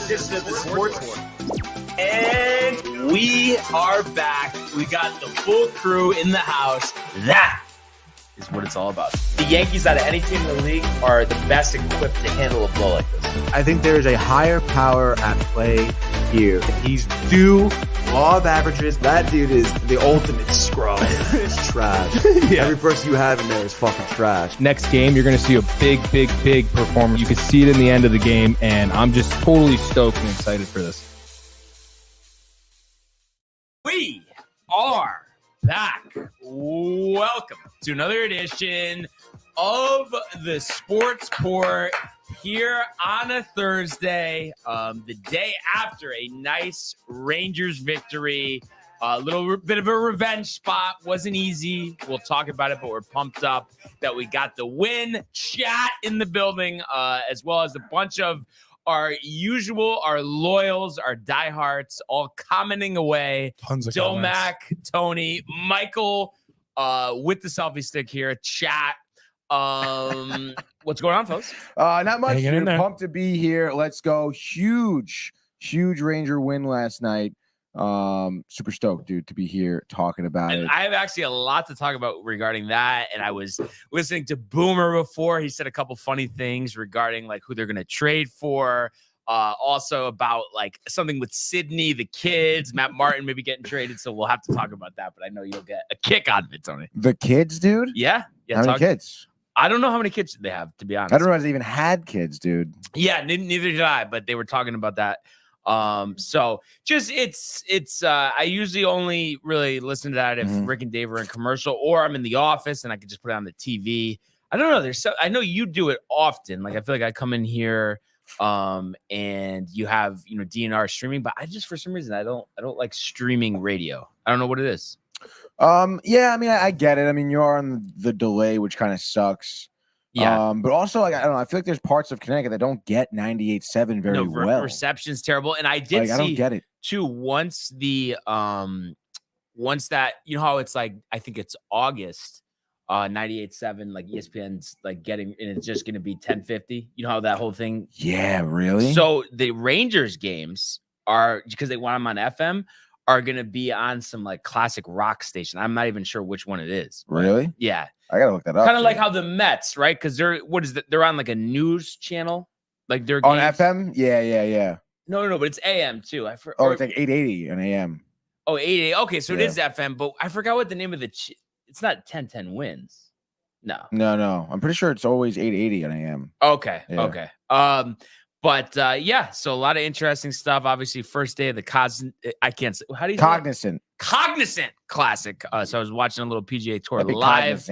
edition of the Sports War. And we are back. We got the full crew in the house. That is what it's all about. The Yankees, out of any team in the league, are the best equipped to handle a blow like this. I think there is a higher power at play here. He's due law of averages. That dude is the ultimate scrub. It's trash. Yeah. Every person you have in there is fucking trash. Next game, you're going to see a big performance. You can see it in the end of the game, and I'm just totally stoked and excited for this. We are back. Welcome to another edition of the Sports Port here on a Thursday, the day after a nice Rangers victory. A little bit of a revenge spot. Wasn't easy. We'll talk about it, but we're pumped up that we got the win. Chat in the building, as well as a bunch of our loyals, our diehards, all commenting away. Tons of Domac, Tony, Michael, with the selfie stick here. Chat. What's going on, folks? Not much. Hanging in there. Pumped to be here. Let's go. Huge Ranger win last night. Super stoked, dude, to be here talking about And it. I have actually a lot to talk about regarding that. And I was listening to Boomer before. He said a couple funny things regarding like who they're going to trade for. Also about like something with Sydney, the kids, Matt Martin maybe getting traded. So we'll have to talk about that. But I know you'll get a kick out of it, Tony. The kids, dude? Yeah. How many kids? I don't know how many kids they have, to be honest. I don't realize they even had kids, dude. Yeah, neither did I, but they were talking about that. So just it's I usually only really listen to that if Rick and Dave are in commercial or I'm in the office and I can just put it on the TV. I don't know. I know you do it often. Like I feel like I come in here and you have, DNR streaming, but I just, for some reason, I don't like streaming radio. I don't know what it is. Yeah, I mean, I get it. I mean, you are on the delay, which kind of sucks. Yeah. But also, like, I don't know. I feel like there's parts of Connecticut that don't get 98.7 very well. Reception's terrible. And I did see, I don't get it. too, once that, how it's like, I think it's August, 98.7, like ESPN's like getting, and it's just going to be 1050. You know how that whole thing. Yeah, really? So the Rangers games are, because they want them on FM, are going to be on some like classic rock station. I'm not even sure which one it is. Really? Yeah. I gotta look that up. Kind of like how the Mets, right? Because they're on like a news channel, like they're on FM. Yeah. No, but it's AM too. It's like 880 on AM. Oh, 880. Okay, so it is FM, but I forgot what the name of it's not 1010 wins. No. I'm pretty sure it's always 880 on AM. Okay. Yeah. Okay. But so a lot of interesting stuff. Obviously, first day of the I can't say, how do you Cognizant Classic. So I was watching a little PGA Tour live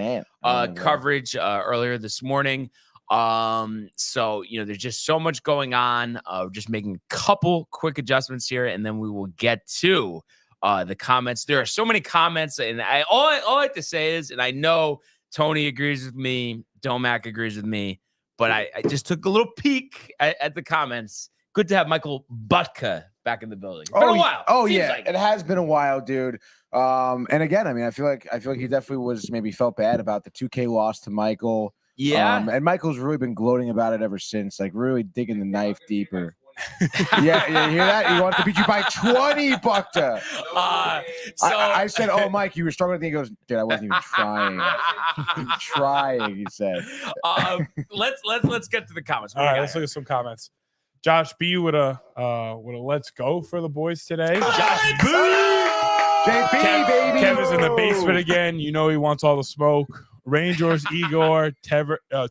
coverage earlier this morning. So there's just so much going on. Just making a couple quick adjustments here, and then we will get to the comments. There are so many comments, and all I have to say is, and I know Tony agrees with me, Domac agrees with me, but I just took a little peek at the comments. Good to have Michael Butka back in the building. It's been a while. Oh, yeah. Like it has been a while, dude. And again, I mean, I feel like he definitely maybe felt bad about the 2K loss to Michael. Yeah. And Michael's really been gloating about it ever since, like really digging the knife deeper. Yeah, you hear that? He wanted to beat you by 20, Buckta. I said, "Oh, Mike, you were struggling." He goes, "Dude, I wasn't even trying." He said. Let's get to the comments. All right, let's look at some comments. Josh B with a let's go for the boys today. Josh B. JP, baby. Kev is in the basement again. He wants all the smoke. Rangers, Igor,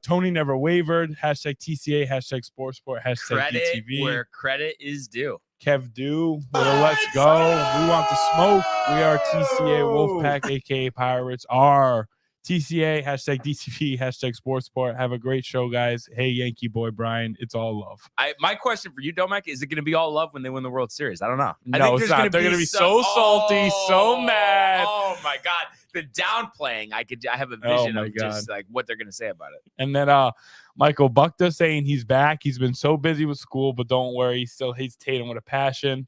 Tony never wavered. Hashtag TCA, hashtag Sportsport, hashtag credit DTV. Where credit is due. Kev Do with a let's go. We want the smoke. We are TCA Wolfpack, aka Pirates. Our TCA, hashtag DTV, hashtag Sportsport. Have a great show, guys. Hey, Yankee boy Brian, it's all love. My question for you, Domac, is it going to be all love when they win the World Series? I don't know. No, it's not. They're going to be so salty, so mad. Oh my God, the downplaying. I have a vision of just like what they're going to say about it. And then Michael Buckta saying he's back. He's been so busy with school, but don't worry, he still hates Tatum with a passion.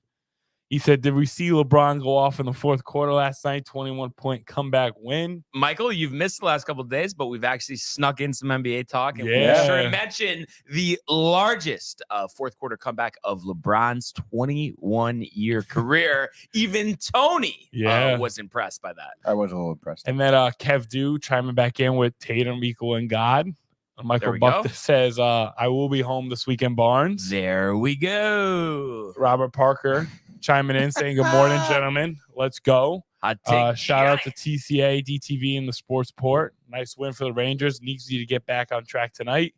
He said, did we see LeBron go off in the fourth quarter last night? 21-point comeback win. Michael, you've missed the last couple of days, but we've actually snuck in some NBA talk. And Yeah. we're sure to mention the largest fourth quarter comeback of LeBron's 21-year career. Even Tony was impressed by that. I was a little impressed. And then Kev Dew chiming back in with Tatum equaling God. Michael Buchter says, I will be home this weekend, Barnes. There we go. Robert Parker chiming in saying, good morning, gentlemen. Let's go. Shout out to TCA, DTV, and the Sports Port. Nice win for the Rangers. Needs you to get back on track tonight.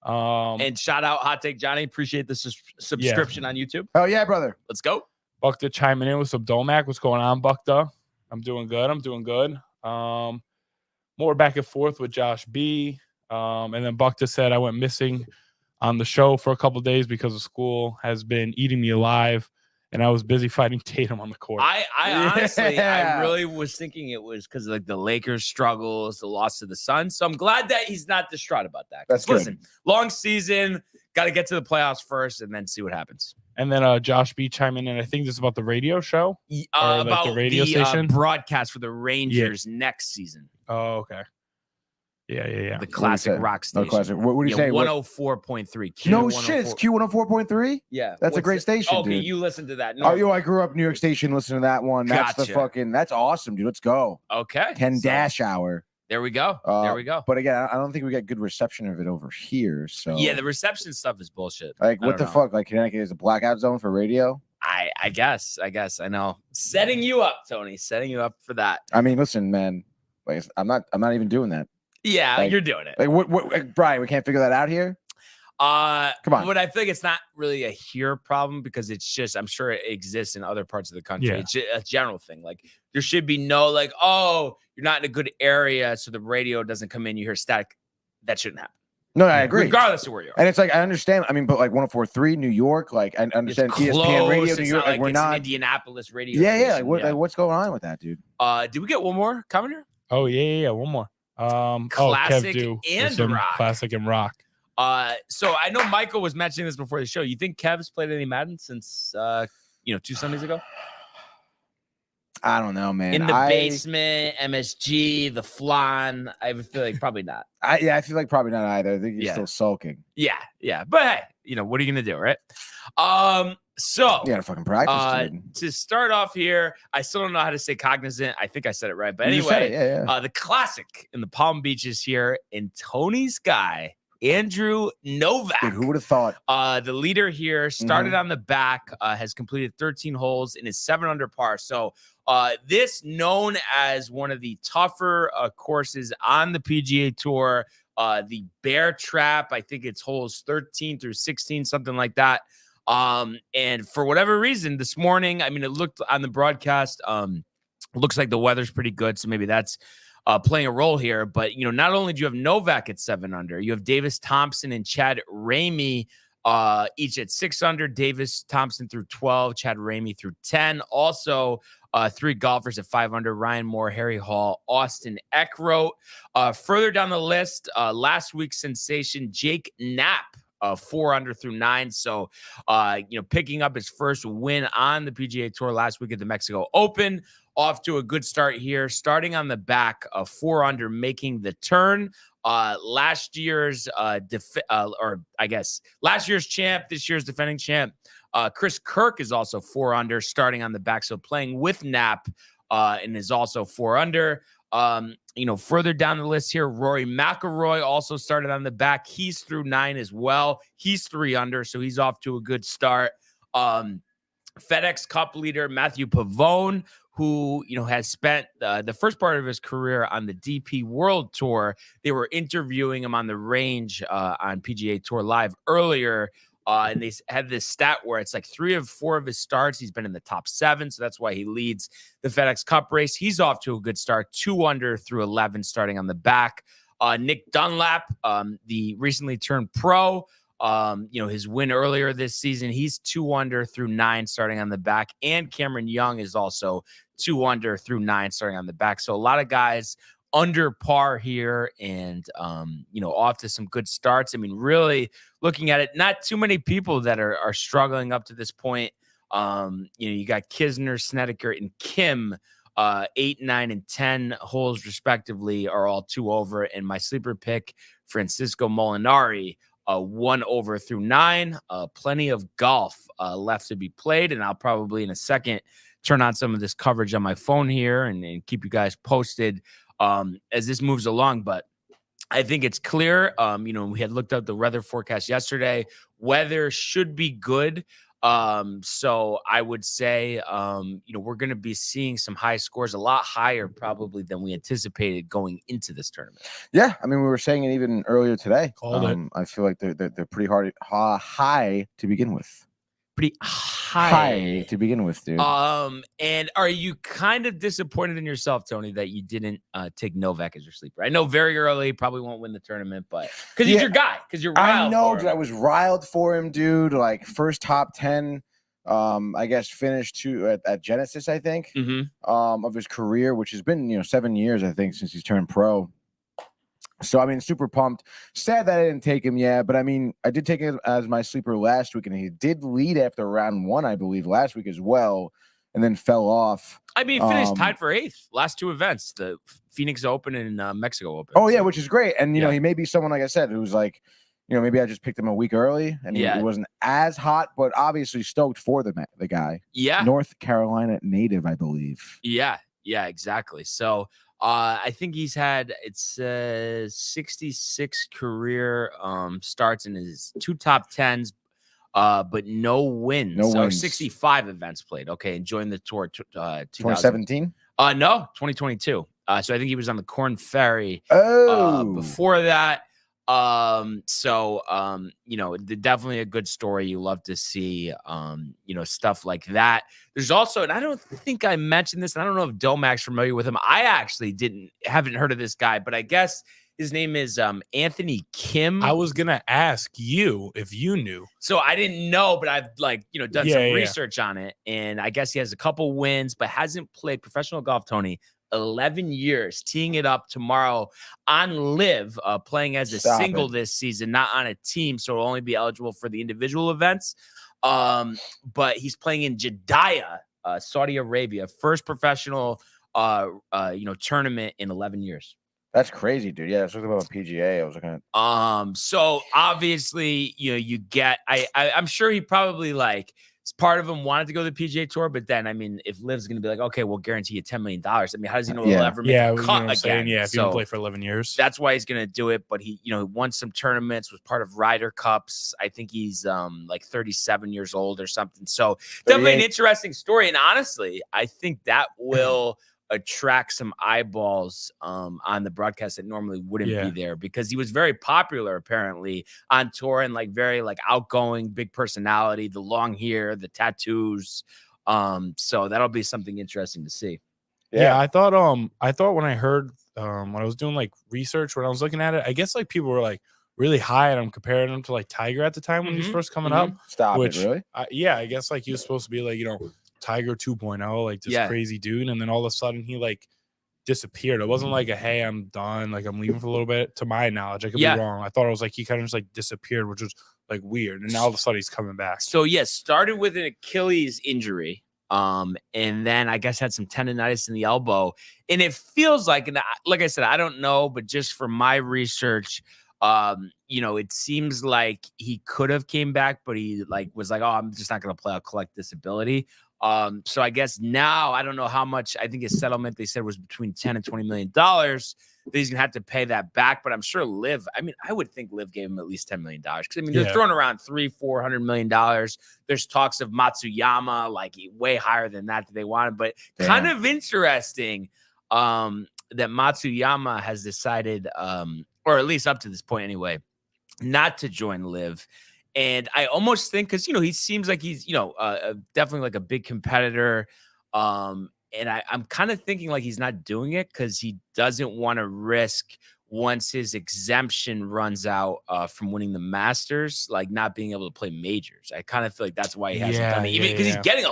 And shout out Hot Take Johnny. Appreciate the subscription on YouTube. Oh, yeah, brother. Let's go. Buchter chiming in with some Domac. What's going on, Buchter? I'm doing good. More back and forth with Josh B. And then Buchter said, I went missing on the show for a couple of days because of school has been eating me alive. And I was busy fighting Tatum on the court. I honestly, I really was thinking it was because of like the Lakers' struggles, the loss to the Suns. So I'm glad that he's not distraught about that. That's good. Listen, long season, got to get to the playoffs first and then see what happens. And then Josh B chiming in. I think this is about the radio show. About the radio station broadcast for the Rangers next season. Oh, okay. Yeah. The classic rock station. No classic. What do you say? 104.3. No shit. It's Q104.3? Yeah. That's a great station, okay, dude. You listen to that. No. I grew up New York Station listening to that one. That's Gotcha. that's awesome, dude. Let's go. Okay. 10 dash hour. There we go. But again, I don't think we got good reception of it over here. So yeah, the reception stuff is bullshit. Like, what the fuck? Like, Connecticut is a blackout zone for radio? I guess. I know. Setting you up, Tony. Setting you up for that. I mean, listen, man. Like, I'm not even doing that. Yeah, like, you're doing it. Like, what, Brian? We can't figure that out here. Come on. But I think it's not really a here problem because it's just, I'm sure it exists in other parts of the country. Yeah. It's a general thing. Like there should be no like, oh, you're not in a good area, so the radio doesn't come in. You hear static. That shouldn't happen. No, I agree. Regardless of where you are. And it's like, I understand. I mean, but like 104.3 New York, like I understand ESPN Radio New York. Like we're not Indianapolis radio. Yeah. Like, what's going on with that, dude? Did we get one more coming here? Oh yeah. One more. Classic Kev Dew and rock. Classic and rock. So I know Michael was mentioning this before the show. You think Kev's played any Madden since 2 Sundays ago? I don't know, man. In the basement, MSG, the flan. I feel like probably not. I feel like probably not either. I think he's still sulking. Yeah. But hey, what are you gonna do, right? So you gotta fucking practice, dude. To start off here, I still don't know how to say cognizant. I think I said it right, but anyway, the classic in the Palm Beaches here, and Tony's guy, Andrew Novak. Dude, who would have thought? The leader here started on the back, has completed 13 holes and is 7 under par. So this known as one of the tougher courses on the PGA Tour, the Bear Trap. I think it's holes 13 through 16, something like that. And for whatever reason, this morning, I mean, it looked on the broadcast, looks like the weather's pretty good. So maybe that's playing a role here. But, not only do you have Novak at 7 under, you have Davis Thompson and Chad Ramey each at 6 under. Davis Thompson through 12, Chad Ramey through 10. Also, 3 golfers at 5 under, Ryan Moore, Harry Hall, Austin Eckroat. Further down the list, last week's sensation, Jake Knapp. 4 under through 9. So, picking up his first win on the PGA Tour last week at the Mexico Open. Off to a good start here, starting on the back, 4 under, making the turn. Last year's last year's champ, this year's defending champ, Chris Kirk is also 4 under, starting on the back. So playing with Knapp, and is also 4 under. Further down the list here, Rory McIlroy also started on the back. He's through 9 as well. He's 3 under, so he's off to a good start. FedEx Cup leader Matthew Pavone, who, has spent the first part of his career on the DP World Tour. They were interviewing him on the range on PGA Tour Live earlier. And they had this stat where it's like 3 of 4 of his starts, he's been in the top 7. So that's why he leads the FedEx Cup race. He's off to a good start, 2 under through 11, starting on the back. Nick Dunlap, the recently turned pro, his win earlier this season, he's 2 under through 9, starting on the back. And Cameron Young is also 2 under through 9, starting on the back. So a lot of guys under par here and, off to some good starts. I mean, really looking at it, not too many people that are struggling up to this point. You got Kisner, Snedeker, and Kim. 8, 9, and 10 holes respectively are all 2 over. And my sleeper pick, Francisco Molinari, 1 over through 9. Plenty of golf left to be played, and I'll probably in a second turn on some of this coverage on my phone here and keep you guys posted as this moves along. But I think it's clear. We had looked up the weather forecast yesterday. Weather should be good. So I would say, we're going to be seeing some high scores, a lot higher probably than we anticipated going into this tournament. Yeah, I mean, we were saying it even earlier today. Called it. I feel like they're pretty high to begin with. Pretty high to begin with, dude. And are you kind of disappointed in yourself, Tony, that you didn't take Novak as your sleeper? I know very early, probably won't win the tournament, but because he's your guy, because you're riled. I know, for dude. him. I was riled for him, dude. Like first top 10, I guess finished at Genesis, I think, of his career, which has been 7 years, I think, since he's turned pro. So, I mean, super pumped. Sad that I didn't take him, but I mean, I did take him as my sleeper last week, and he did lead after round 1, I believe, last week as well, and then fell off. I mean, finished tied for 8th, last 2 events, the Phoenix Open and Mexico Open. Oh, yeah, which is great. And, he may be someone, like I said, who's like, maybe I just picked him a week early, and he wasn't as hot, but obviously stoked for the guy. Yeah. North Carolina native, I believe. Yeah, exactly. So, I think he's had 66 career starts in his 2 top 10s, but no wins. No wins. 65 events played. Okay, and joined the tour 2017? No, 2022. So I think he was on the Corn Ferry. Before that. Definitely a good story. You love to see, stuff like that. There's also, and I don't think I mentioned this, and I don't know if Domac's familiar with him. I actually haven't heard of this guy, but I guess his name is Anthony Kim. I was gonna ask you if you knew. So I didn't know, but I've done some research on it, and I guess he has a couple wins, but hasn't played professional golf, Tony. 11 years, teeing it up tomorrow on Live, playing as a single this season, not on a team, so he'll only be eligible for the individual events. But he's playing in Jeddah, Saudi Arabia, first professional tournament in 11 years. That's crazy, dude. Yeah, I was looking about PGA. I was looking at. So obviously, you get. I'm sure he probably part of him wanted to go to the PGA Tour, but then, I mean, if Liv's going to be like, okay, we'll guarantee you $10 million. I mean, how does he know he'll ever make a cut again? If he didn't play for 11 years. That's why he's going to do it. But he, won some tournaments, was part of Ryder Cups. I think he's 37 years old or something. So definitely an interesting story. And honestly, I think that will attract some eyeballs on the broadcast that normally wouldn't be there, because he was very popular apparently on tour and very outgoing, big personality, the long hair, the tattoos. So that'll be something interesting to see. Yeah, I thought when I heard when I was doing research, when I was looking at it, I guess people were really high and I'm comparing him to Tiger at the time when he was first coming up. Stop it, really? I guess he was supposed to be Tiger 2.0, this crazy dude, and then all of a sudden he disappeared. It wasn't a hey, I'm done, I'm leaving for a little bit. To my knowledge, I could be wrong. I thought it was he kind of just disappeared, which was weird, and now all of a sudden he's coming back. So started with an Achilles injury, and then I guess had some tendonitis in the elbow, and it feels and like I said, I don't know, but just from my research, it seems like he could have came back, but he was oh, I'm just not going to play. I'll collect disability. So I guess now I don't know how much. I think his settlement, they said, was between $10 and $20 million that he's gonna have to pay that back. But I'm sure Liv, I would think Liv gave him at least $10 million, because they're throwing around $300-400 million. There's talks of Matsuyama way higher than that they wanted, but kind of interesting that Matsuyama has decided, or at least up to this point anyway, not to join Liv. And I almost think, because, he seems like he's, definitely a big competitor. And I'm kind of thinking he's not doing it because he doesn't want to risk, once his exemption runs out from winning the Masters, not being able to play majors. I kind of feel that's why he hasn't done it. Even because he's getting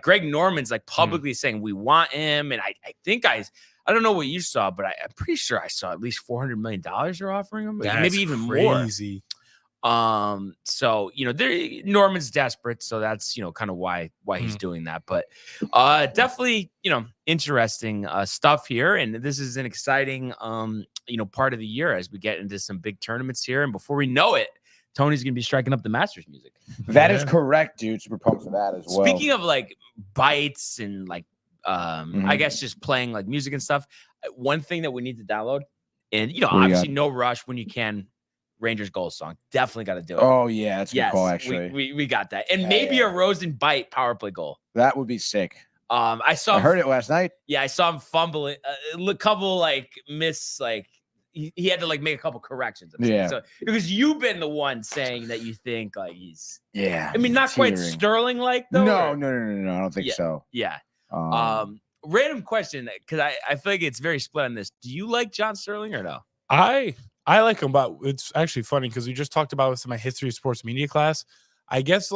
Greg Norman's publicly saying we want him. And I think I don't know what you saw, but I'm pretty sure I saw at least $400 million they're offering him. That's maybe even crazy. So Norman's desperate, so that's kind of why he's doing that. But definitely interesting stuff here, and this is an exciting part of the year as we get into some big tournaments here. And before we know it, Tony's gonna be striking up the Masters music. That is correct, dude. Super pumped for that as well. Speaking of like bites and like I guess just playing like music and stuff, one thing that we need to download, and obviously no rush when you can. Rangers goal song. Definitely got to do it. Oh, yeah. That's a good call, actually. We got that. And maybe a Rosen bite power play goal. That would be sick. I heard it last night. Yeah, I saw him fumble it. A couple he had to make a couple corrections. So because you've been the one saying that you think he's I mean, not quite Sterling though. No. I don't think so. Yeah. Random question, because I feel like it's very split on this. Do you like John Sterling or no? I like him, but it's actually funny because we just talked about this in my history of sports media class. I guess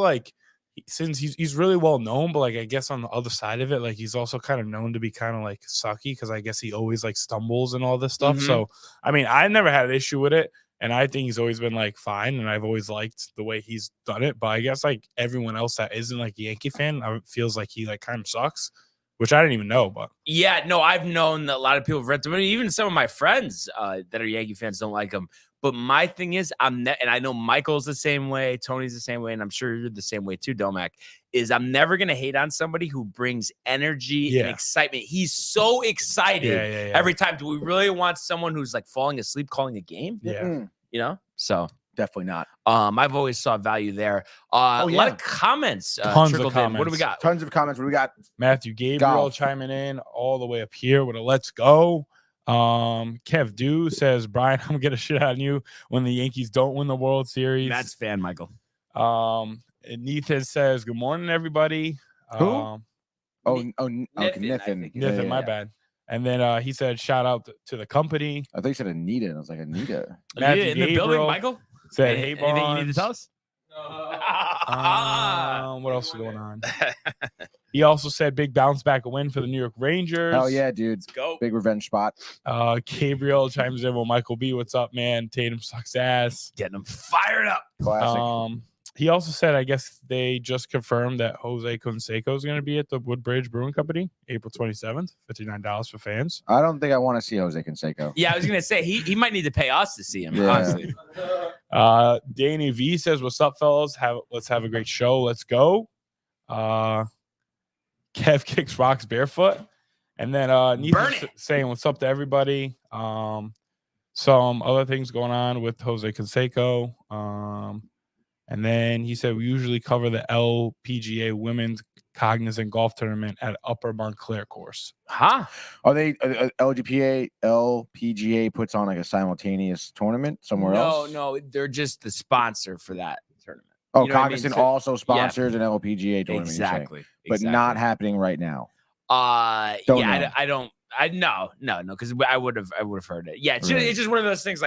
since he's really well known, but I guess on the other side of it, he's also kind of known to be kind of sucky because I guess he always stumbles and all this stuff. So I mean, I never had an issue with it, and I think he's always been fine, and I've always liked the way he's done it. But I guess everyone else that isn't a Yankee fan, feels like he kind of sucks. Which I didn't even know, but yeah, no, I've known that a lot of people have read them. Even some of my friends that are Yankee fans don't like him. But my thing is, and I know Michael's the same way, Tony's the same way, and I'm sure you're the same way too, Domac. Is I'm never gonna hate on somebody who brings energy and excitement. He's so excited every time. Do we really want someone who's falling asleep calling a game? Yeah, so. Definitely not. I've always saw value there. A lot of comments. Tons of comments. What do we got? Tons of comments. What do we got? Matthew Gabriel chiming in all the way up here with a let's go. Kev Do says, Brian, I'm gonna shit on you when the Yankees don't win the World Series. That's fan, Michael. And Nathan says, good morning, everybody. Who? Nathan. Nathan, my bad. And then he said, shout out to the company. I think he said Anita. And I was like, Anita. Anita in the building, Michael? Said, hey, anything you need to tell us? What else is going on? He also said big bounce back win for the New York Rangers. Hell yeah, dude. Let's go. Big revenge spot. Gabriel chimes in with Michael B. What's up, man? Tatum sucks ass. Getting him fired up. Classic. He also said, I guess they just confirmed that Jose Canseco is going to be at the Woodbridge Brewing Company, April 27th, $59 for fans. I don't think I want to see Jose Canseco. Yeah, I was going to say, he might need to pay us to see him, honestly. Danny V says, what's up, fellas? Let's have a great show. Let's go. Kev kicks rocks barefoot. And then Nathan saying, what's up to everybody? Some other things going on with Jose Canseco. And then he said, we usually cover the LPGA Women's Cognizant Golf Tournament at Upper Montclair course. Huh? Are they LPGA puts on a simultaneous tournament somewhere else? No, they're just the sponsor for that tournament. Oh, Cognizant also sponsors an LPGA tournament. Exactly. But not happening right now. I don't. No, because I would have heard it. Yeah, it's just one of those things.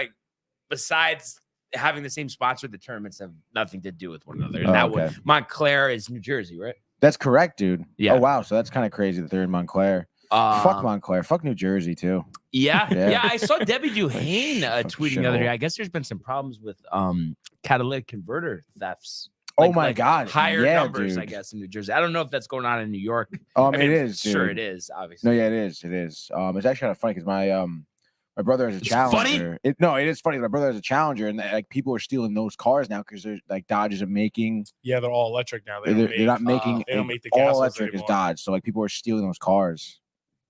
Besides having the same sponsor, the tournaments have nothing to do with one another. And Montclair is New Jersey, right? That's correct, dude. Yeah. Oh wow, so that's kind of crazy that they're in Montclair. Fuck Montclair. Fuck New Jersey too. Yeah. I saw Debbie Duhane tweeting the other day. I guess there's been some problems with catalytic converter thefts. Oh my God. Higher numbers, dude. I guess, in New Jersey. I don't know if that's going on in New York. It is. Dude. Sure, it is. Obviously. No, yeah, it is. It is. It's actually kind of funny because my brother has a Challenger. It is funny. My brother has a Challenger, and people are stealing those cars now because they're Dodge isn't making. Yeah, they're all electric now. They're not making. They don't make the all electric is Dodge. So people are stealing those cars.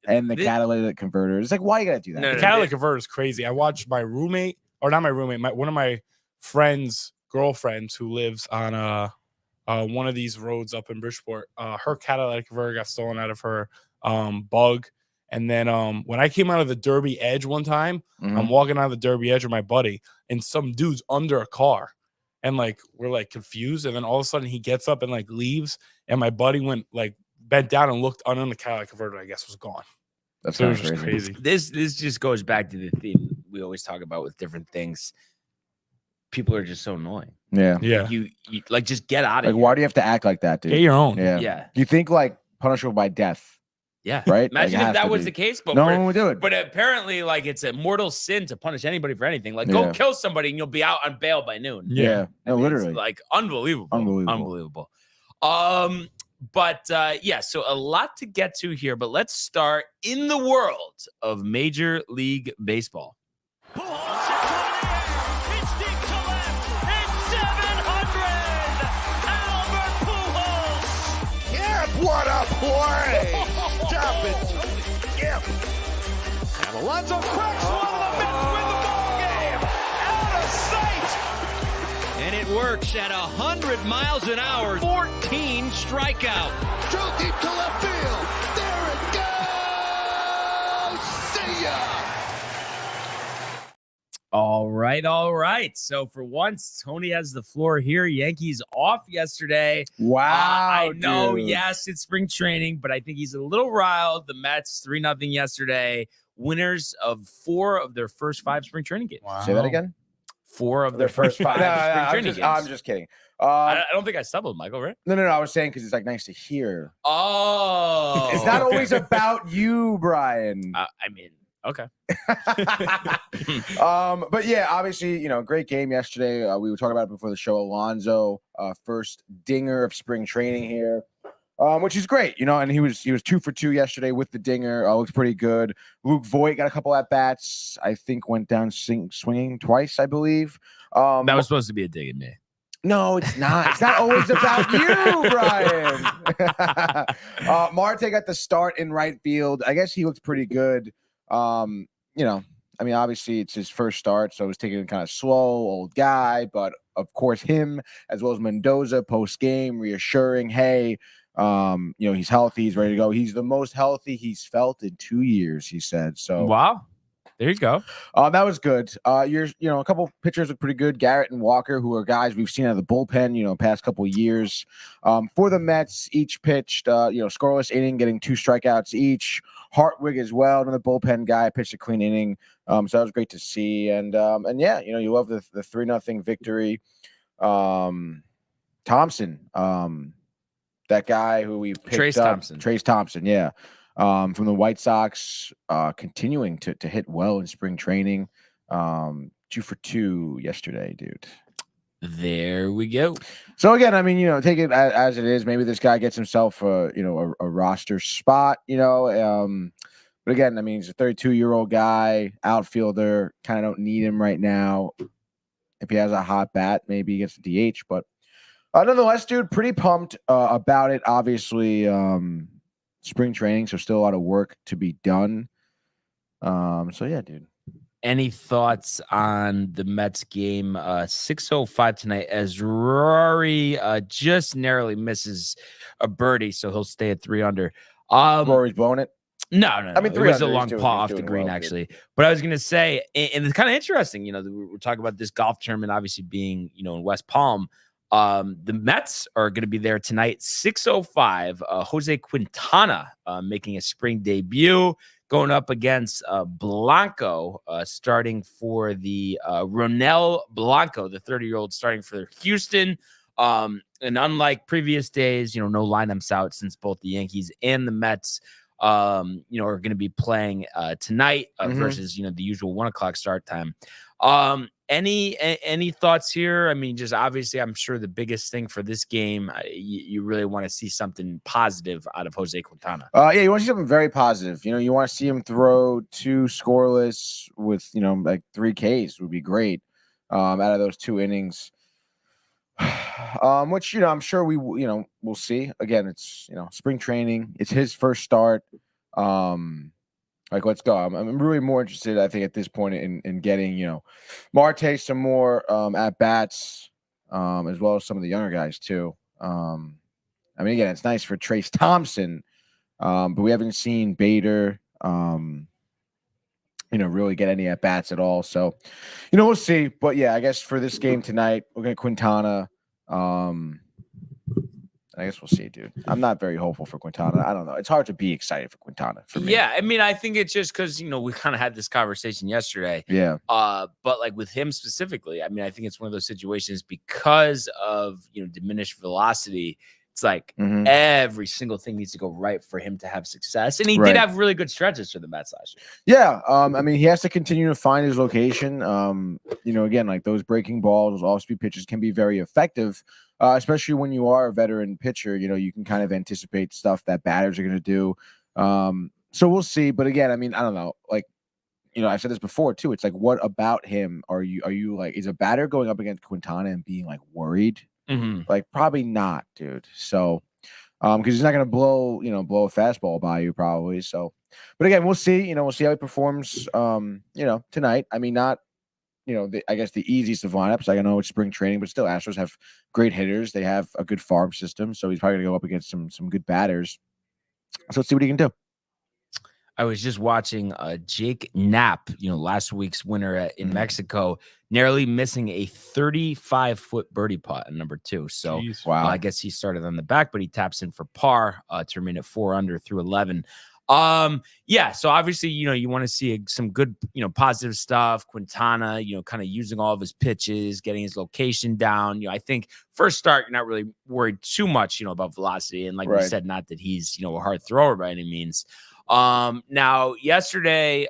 And the catalytic converter. It's why you gotta do that? The catalytic converter is crazy. I watched my roommate, or not my roommate, one of my friends' girlfriends who lives on one of these roads up in Bridgeport. Her catalytic converter got stolen out of her Bug. And then when I came out of the Derby Edge one time, I'm walking out of the Derby Edge with my buddy, and some dude's under a car. And we're confused. And then all of a sudden he gets up and leaves. And my buddy went bent down and looked under the catalytic converter, I guess, was gone. That's so crazy. This just goes back to the theme we always talk about with different things. People are just so annoying. Yeah. You just get out of here. Why do you have to act like that, dude? Get your own. Yeah. You think punishable by death Yeah. Right? Imagine Like, if that was the case, but no one would do it. But apparently, like, it's a mortal sin to punish anybody for anything. Like, Yeah. go kill somebody and you'll be out on bail by noon. Yeah. I No, mean, literally. it's like unbelievable. Unbelievable. But yeah, so a lot to get to here, but let's start in the world of Major League Baseball. It's deep to left. It's 700. Albert Pujols. Yep, what a play! Stop it, Tony. Yep. And Alonso cracks one. The Mets win the ball game. Out of sight. And it works at 100 miles an hour. 14 strikeout. Drove deep to left field. There it goes. See ya. All right. So for once, Tony has the floor here. Yankees off yesterday. Wow. I know, dude. yes, it's spring training, but I think he's a little riled. The Mets 3-0 yesterday. Winners of 4 of their first 5 spring training games. Say that again? 4 of their first 5 spring training games. I'm just kidding. I don't think I stumbled, Michael, right? No. I was saying because it's like nice to hear. Oh. It's not always about you, Brian. I mean, okay. But yeah, obviously, great game yesterday. We were talking about it before the show. Alonso, first dinger of spring training here, which is great, and he was 2 for 2 yesterday with the dinger. Looks pretty good. Luke Voigt got a couple at bats. I think went down swinging twice, I believe. That was supposed to be a dig at me. No, it's not. It's not always about you, Brian. Marte got the start in right field. I guess he looked pretty good. Obviously it's his first start, so he's taking it kind of slow, old guy, but of course him as well as Mendoza post game reassuring, hey, he's healthy, he's ready to go. He's the most healthy he's felt in 2 years, he said. So wow. There you go. That was good. A couple pitchers look pretty good. Garrett and Walker, who are guys we've seen out of the bullpen, past couple years. For the Mets, each pitched, scoreless inning, getting 2 strikeouts each. Hartwig as well, another bullpen guy, pitched a clean inning. So that was great to see. And yeah, you love the 3-0 victory. Thompson, that guy who we picked up, Trace Thompson, yeah. From the White Sox, continuing to hit well in spring training. 2 for 2 yesterday, dude. There we go. So again, take it as it is. Maybe this guy gets himself a roster spot, but again, he's a 32-year-old guy, outfielder, kind of don't need him right now. If he has a hot bat, maybe he gets a DH, but nonetheless, dude, pretty pumped about it. Obviously, spring training, so still a lot of work to be done. So yeah, dude. Any thoughts on the Mets game? 6:05 tonight as Rory just narrowly misses a birdie, so he'll stay at 3 under. Rory's blowing it. No. It was a long paw off the green, well, actually. But I was gonna say, and it's kind of interesting. We're talking about this golf tournament, obviously being in West Palm. The Mets are going to be there tonight, 6:05. Jose Quintana making a spring debut, going up against Blanco, starting for the Ronel Blanco, the 30-year-old starting for Houston. And unlike previous days, no lineups out since both the Yankees and the Mets, are going to be playing tonight versus the usual 1:00 start time. Any thoughts here? Just obviously, I'm sure the biggest thing for this game, you really want to see something positive out of Jose Quintana. Yeah, you want to see something very positive. You want to see him throw 2 scoreless with like 3 Ks would be great out of those 2 innings. Which I'm sure we'll see. Again, it's spring training. It's his first start. Let's go. I'm really more interested, I think, at this point in getting, Marte some more at bats, as well as some of the younger guys too. Again, it's nice for Trace Thompson, but we haven't seen Bader, really get any at bats at all. So, we'll see. But yeah, I guess for this game tonight, we're gonna Quintana. I guess we'll see, dude. I'm not very hopeful for Quintana. I don't know. It's hard to be excited for Quintana for me. Yeah, I think it's just because we kind of had this conversation yesterday. Yeah. But like with him specifically, I think it's one of those situations because of diminished velocity It's like every single thing needs to go right for him to have success. And he did have really good stretches for the Mets last year. Yeah. I mean, he has to continue to find his location. Again, like those breaking balls, those off-speed pitches can be very effective, especially when you are a veteran pitcher. You can kind of anticipate stuff that batters are going to do. So we'll see. But again, I mean, I don't know. Like, I've said this before too. It's like, what about him? Are you like, is a batter going up against Quintana and being like worried? Like, probably not, dude. So, because he's not going to blow a fastball by you probably. So, but again, we'll see. We'll see how he performs. Tonight. I mean, not, I guess the easiest of lineups. Like, I know it's spring training, but still, Astros have great hitters. They have a good farm system, so he's probably going to go up against some good batters. So let's see what he can do. I was just watching Jake Knapp, last week's winner in Mexico, narrowly missing a 35-foot birdie putt at number 2. So wow. I guess he started on the back, but he taps in for par to remain at 4 under through 11. So obviously, you want to see some good, positive stuff. Quintana, kind of using all of his pitches, getting his location down. I think first start, you're not really worried too much, about velocity. And like we said, not that he's, a hard thrower by any means. Now yesterday,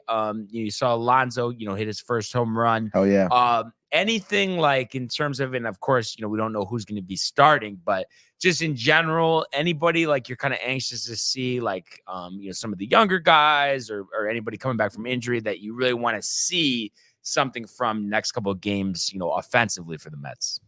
you saw Alonso, hit his first home run. Oh yeah. Anything like in terms of, and of course, we don't know who's going to be starting, but just in general, anybody like you're kind of anxious to see, like, some of the younger guys or anybody coming back from injury that you really want to see something from next couple of games, offensively for the Mets.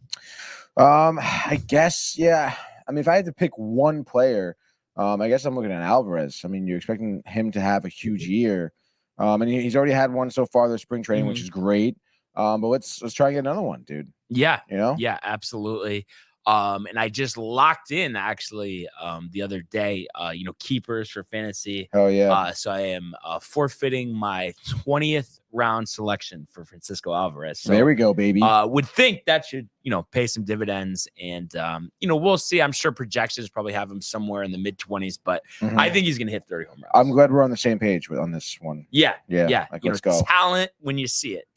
I guess, yeah. I mean, if I had to pick one player, I guess I'm looking at Alvarez. I mean, you're expecting him to have a huge year. And he's already had one so far this spring training, which is great. But let's try and get another one, dude. Yeah. Yeah, absolutely. And I just locked in actually the other day, keepers for fantasy. Oh yeah. So I am forfeiting my 20th round selection for Francisco Alvarez. So there we go, baby. Would think that should, pay some dividends, and we'll see. I'm sure projections probably have him somewhere in the mid-20s, but I think he's going to hit 30 home runs. I'm glad we're on the same page on this one. Yeah. Like, let's go. Talent when you see it.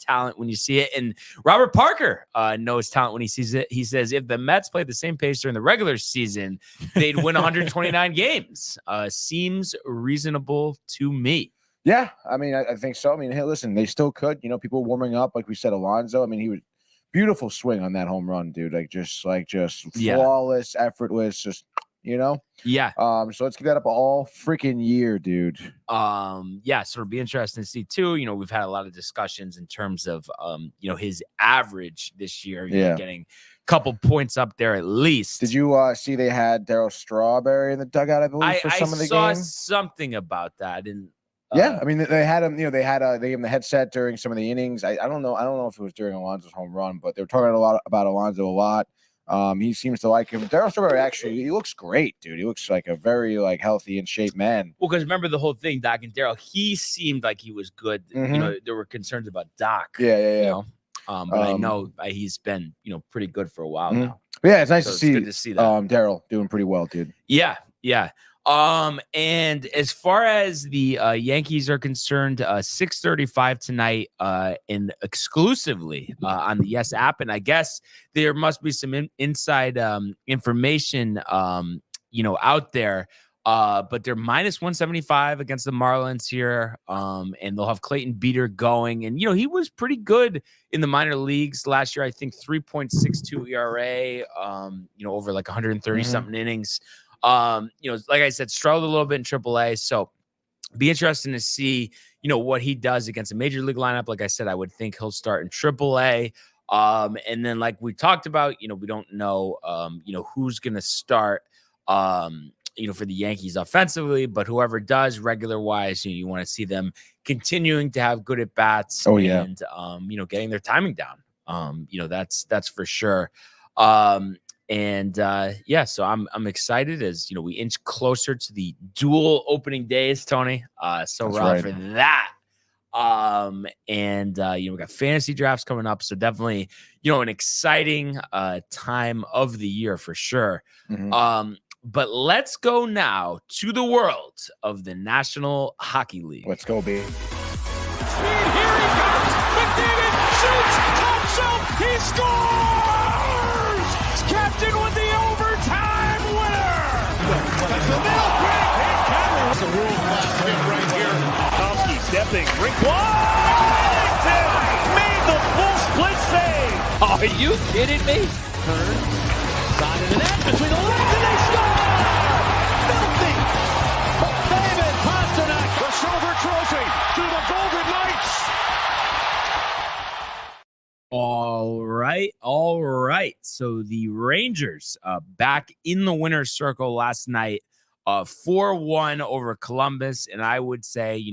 And Robert Parker knows talent when he sees it. He says if the Mets played the same pace during the regular season, they'd win 129 games. Seems reasonable to me. Yeah, I mean, I think so. I mean, hey, listen, they still could. People warming up, like we said, Alonso. I mean, he was beautiful swing on that home run, dude. Like just flawless, effortless, just Yeah. So let's keep that up all freaking year, dude. So it'll be interesting to see too. We've had a lot of discussions in terms of his average this year, getting a couple points up there at least. Did you see they had Darryl Strawberry in the dugout, I believe, for some of the saw games? Something about that. And yeah, I mean, they had him. They gave him the headset during some of the innings. I don't know if it was during Alonso's home run, but they were talking about Alonso a lot. He seems to like him. Darryl Strawberry actually, he looks great, dude. He looks like a very healthy and shape man. Well, because remember the whole thing, Doc and Darryl, he seemed like he was good. There were concerns about Doc. Yeah. But I know he's been pretty good for a while now. Yeah, it's nice to good to see that. Darryl doing pretty well, dude. Yeah. And as far as the Yankees are concerned, 6:35 tonight, and exclusively on the Yes app. And I guess there must be some inside information, out there. But they're minus 175 against the Marlins here. And they'll have Clayton Beater going. And, he was pretty good in the minor leagues last year. I think 3.62 ERA, over 130 something innings. Like I said, struggled a little bit in AAA. So be interesting to see, what he does against a major league lineup. Like I said, I would think he'll start in AAA. And then like we talked about, we don't know, who's going to start, for the Yankees offensively, but whoever does regular wise, you want to see them continuing to have good at bats. Oh yeah. And, getting their timing down. That's for sure. So I'm excited as we inch closer to the dual opening days, Tony. So we're out for that. We got fantasy drafts coming up, so definitely an exciting time of the year for sure. But let's go now to the world of the National Hockey League. Let's go, baby. Here he comes. McDavid shoots, top shelf, he scores! Captain with the overtime winner! the middle. Great hit. It's a world-class hit right here. Tomsky stepping. Drink White made the full split save. Are you kidding me? Turn. Side of the net. Between the legs and they score. Filthy. David Pasternak. The silver trophy to the Golden Knights. All right. So the Rangers back in the winner's circle last night, 4-1 over Columbus. And I would say,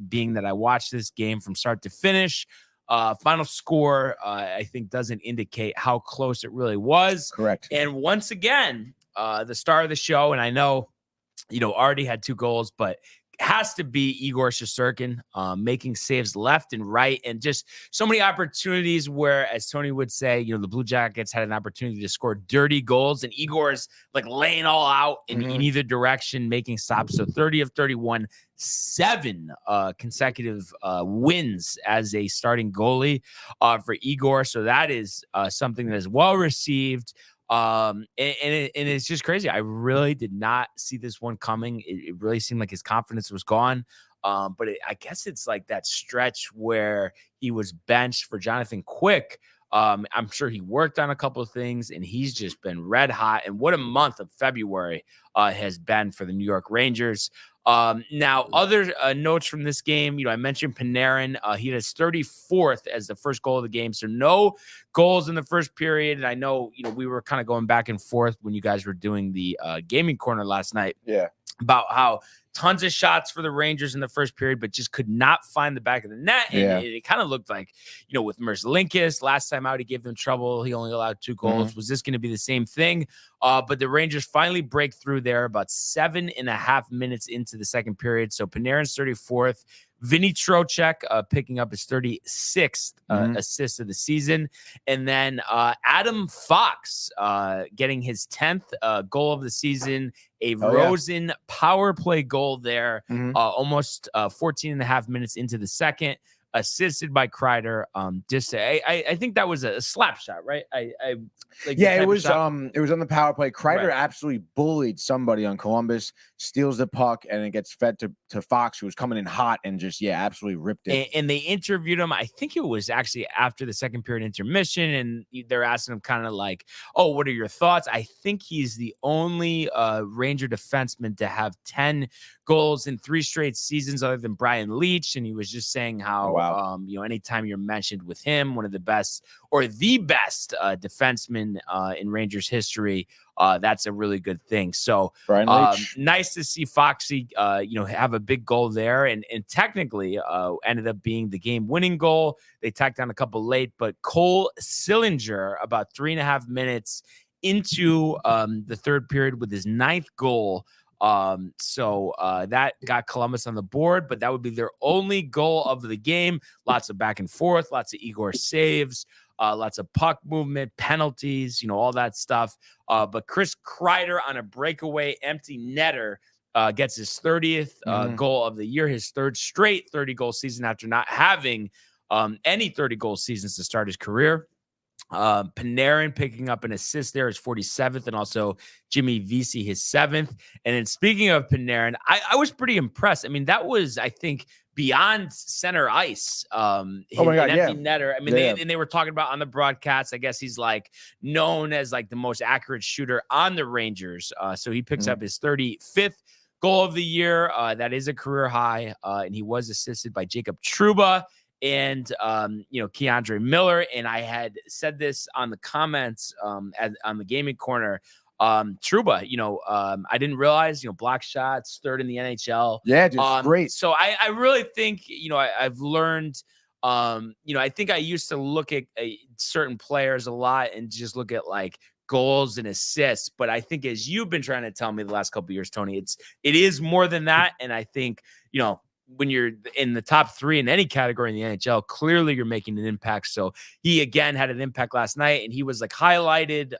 being that I watched this game from start to finish, final score, I think doesn't indicate how close it really was. Correct. And once again, the star of the show, and I know, already had 2 goals, but has to be Igor Shesterkin, making saves left and right, and just so many opportunities where, as Tony would say, the Blue Jackets had an opportunity to score dirty goals, and Igor's like laying all out in either direction, making stops. So 30 of 31, 7 consecutive wins as a starting goalie for Igor. So that is something that is well received. And it's just crazy. I really did not see this one coming. It really seemed like his confidence was gone. But I guess it's like that stretch where he was benched for Jonathan Quick. I'm sure he worked on a couple of things, and he's just been red hot. And what a month of February has been for the New York Rangers. Now, other notes from this game, I mentioned Panarin. He had his 34th as the first goal of the game. So no goals in the first period. And I know, we were kind of going back and forth when you guys were doing the gaming corner last night. Yeah. About how tons of shots for the Rangers in the first period, but just could not find the back of the net. And it kind of looked like, with Merzlikins, last time out, he gave them trouble. He only allowed 2 goals. Was this going to be the same thing? But the Rangers finally break through there about 7.5 minutes into the second period. So Panarin's 34th. Vinny Trocheck picking up his 36th assist of the season. And then Adam Fox getting his 10th goal of the season, a Rosen power play goal there, almost 14.5 minutes into the second, assisted by Kreider. I think that was a slap shot, right? It was on the power play. Kreider absolutely bullied somebody on Columbus, steals the puck, and it gets fed to Fox, who was coming in hot and just absolutely ripped it. And they interviewed him. I think it was actually after the second period intermission, and they're asking him kind of like, "Oh, what are your thoughts?" I think he's the only Ranger defenseman to have 10 goals in 3 straight seasons, other than Brian Leach. And he was just saying how, anytime you're mentioned with him, one of the best or the best defensemen in Rangers history, that's a really good thing. So nice to see Foxy, have a big goal there, and technically ended up being the game-winning goal. They tacked on a couple late, but Cole Sillinger, about 3.5 minutes into the third period, with his 9th goal. So that got Columbus on the board, but that would be their only goal of the game. Lots of back and forth, lots of Igor saves, lots of puck movement, penalties, all that stuff. But Chris Kreider on a breakaway empty netter gets his 30th goal of the year, his 3rd straight 30-goal season after not having any 30-goal seasons to start his career. Panarin picking up an assist there, his 47th, and also Jimmy Vesey, his 7th. And then speaking of Panarin, I was pretty impressed. I mean, that was, I think, beyond center ice. Empty netter. I mean, they were talking about on the broadcast, I guess he's like known as like the most accurate shooter on the Rangers. So he picks up his 35th goal of the year. That is a career high. And he was assisted by Jacob Trouba and Keandre Miller. And I had said this on the comments on the gaming corner. Trouba, I didn't realize, block shots, 3rd in the NHL. Yeah, dude, great. So I really think, I've learned, I think I used to look at certain players a lot and just look at like goals and assists. But I think, as you've been trying to tell me the last couple of years, Tony, it is more than that. And I think, when you're in the top 3 in any category in the NHL, clearly you're making an impact. So he again had an impact last night, and he was like highlighted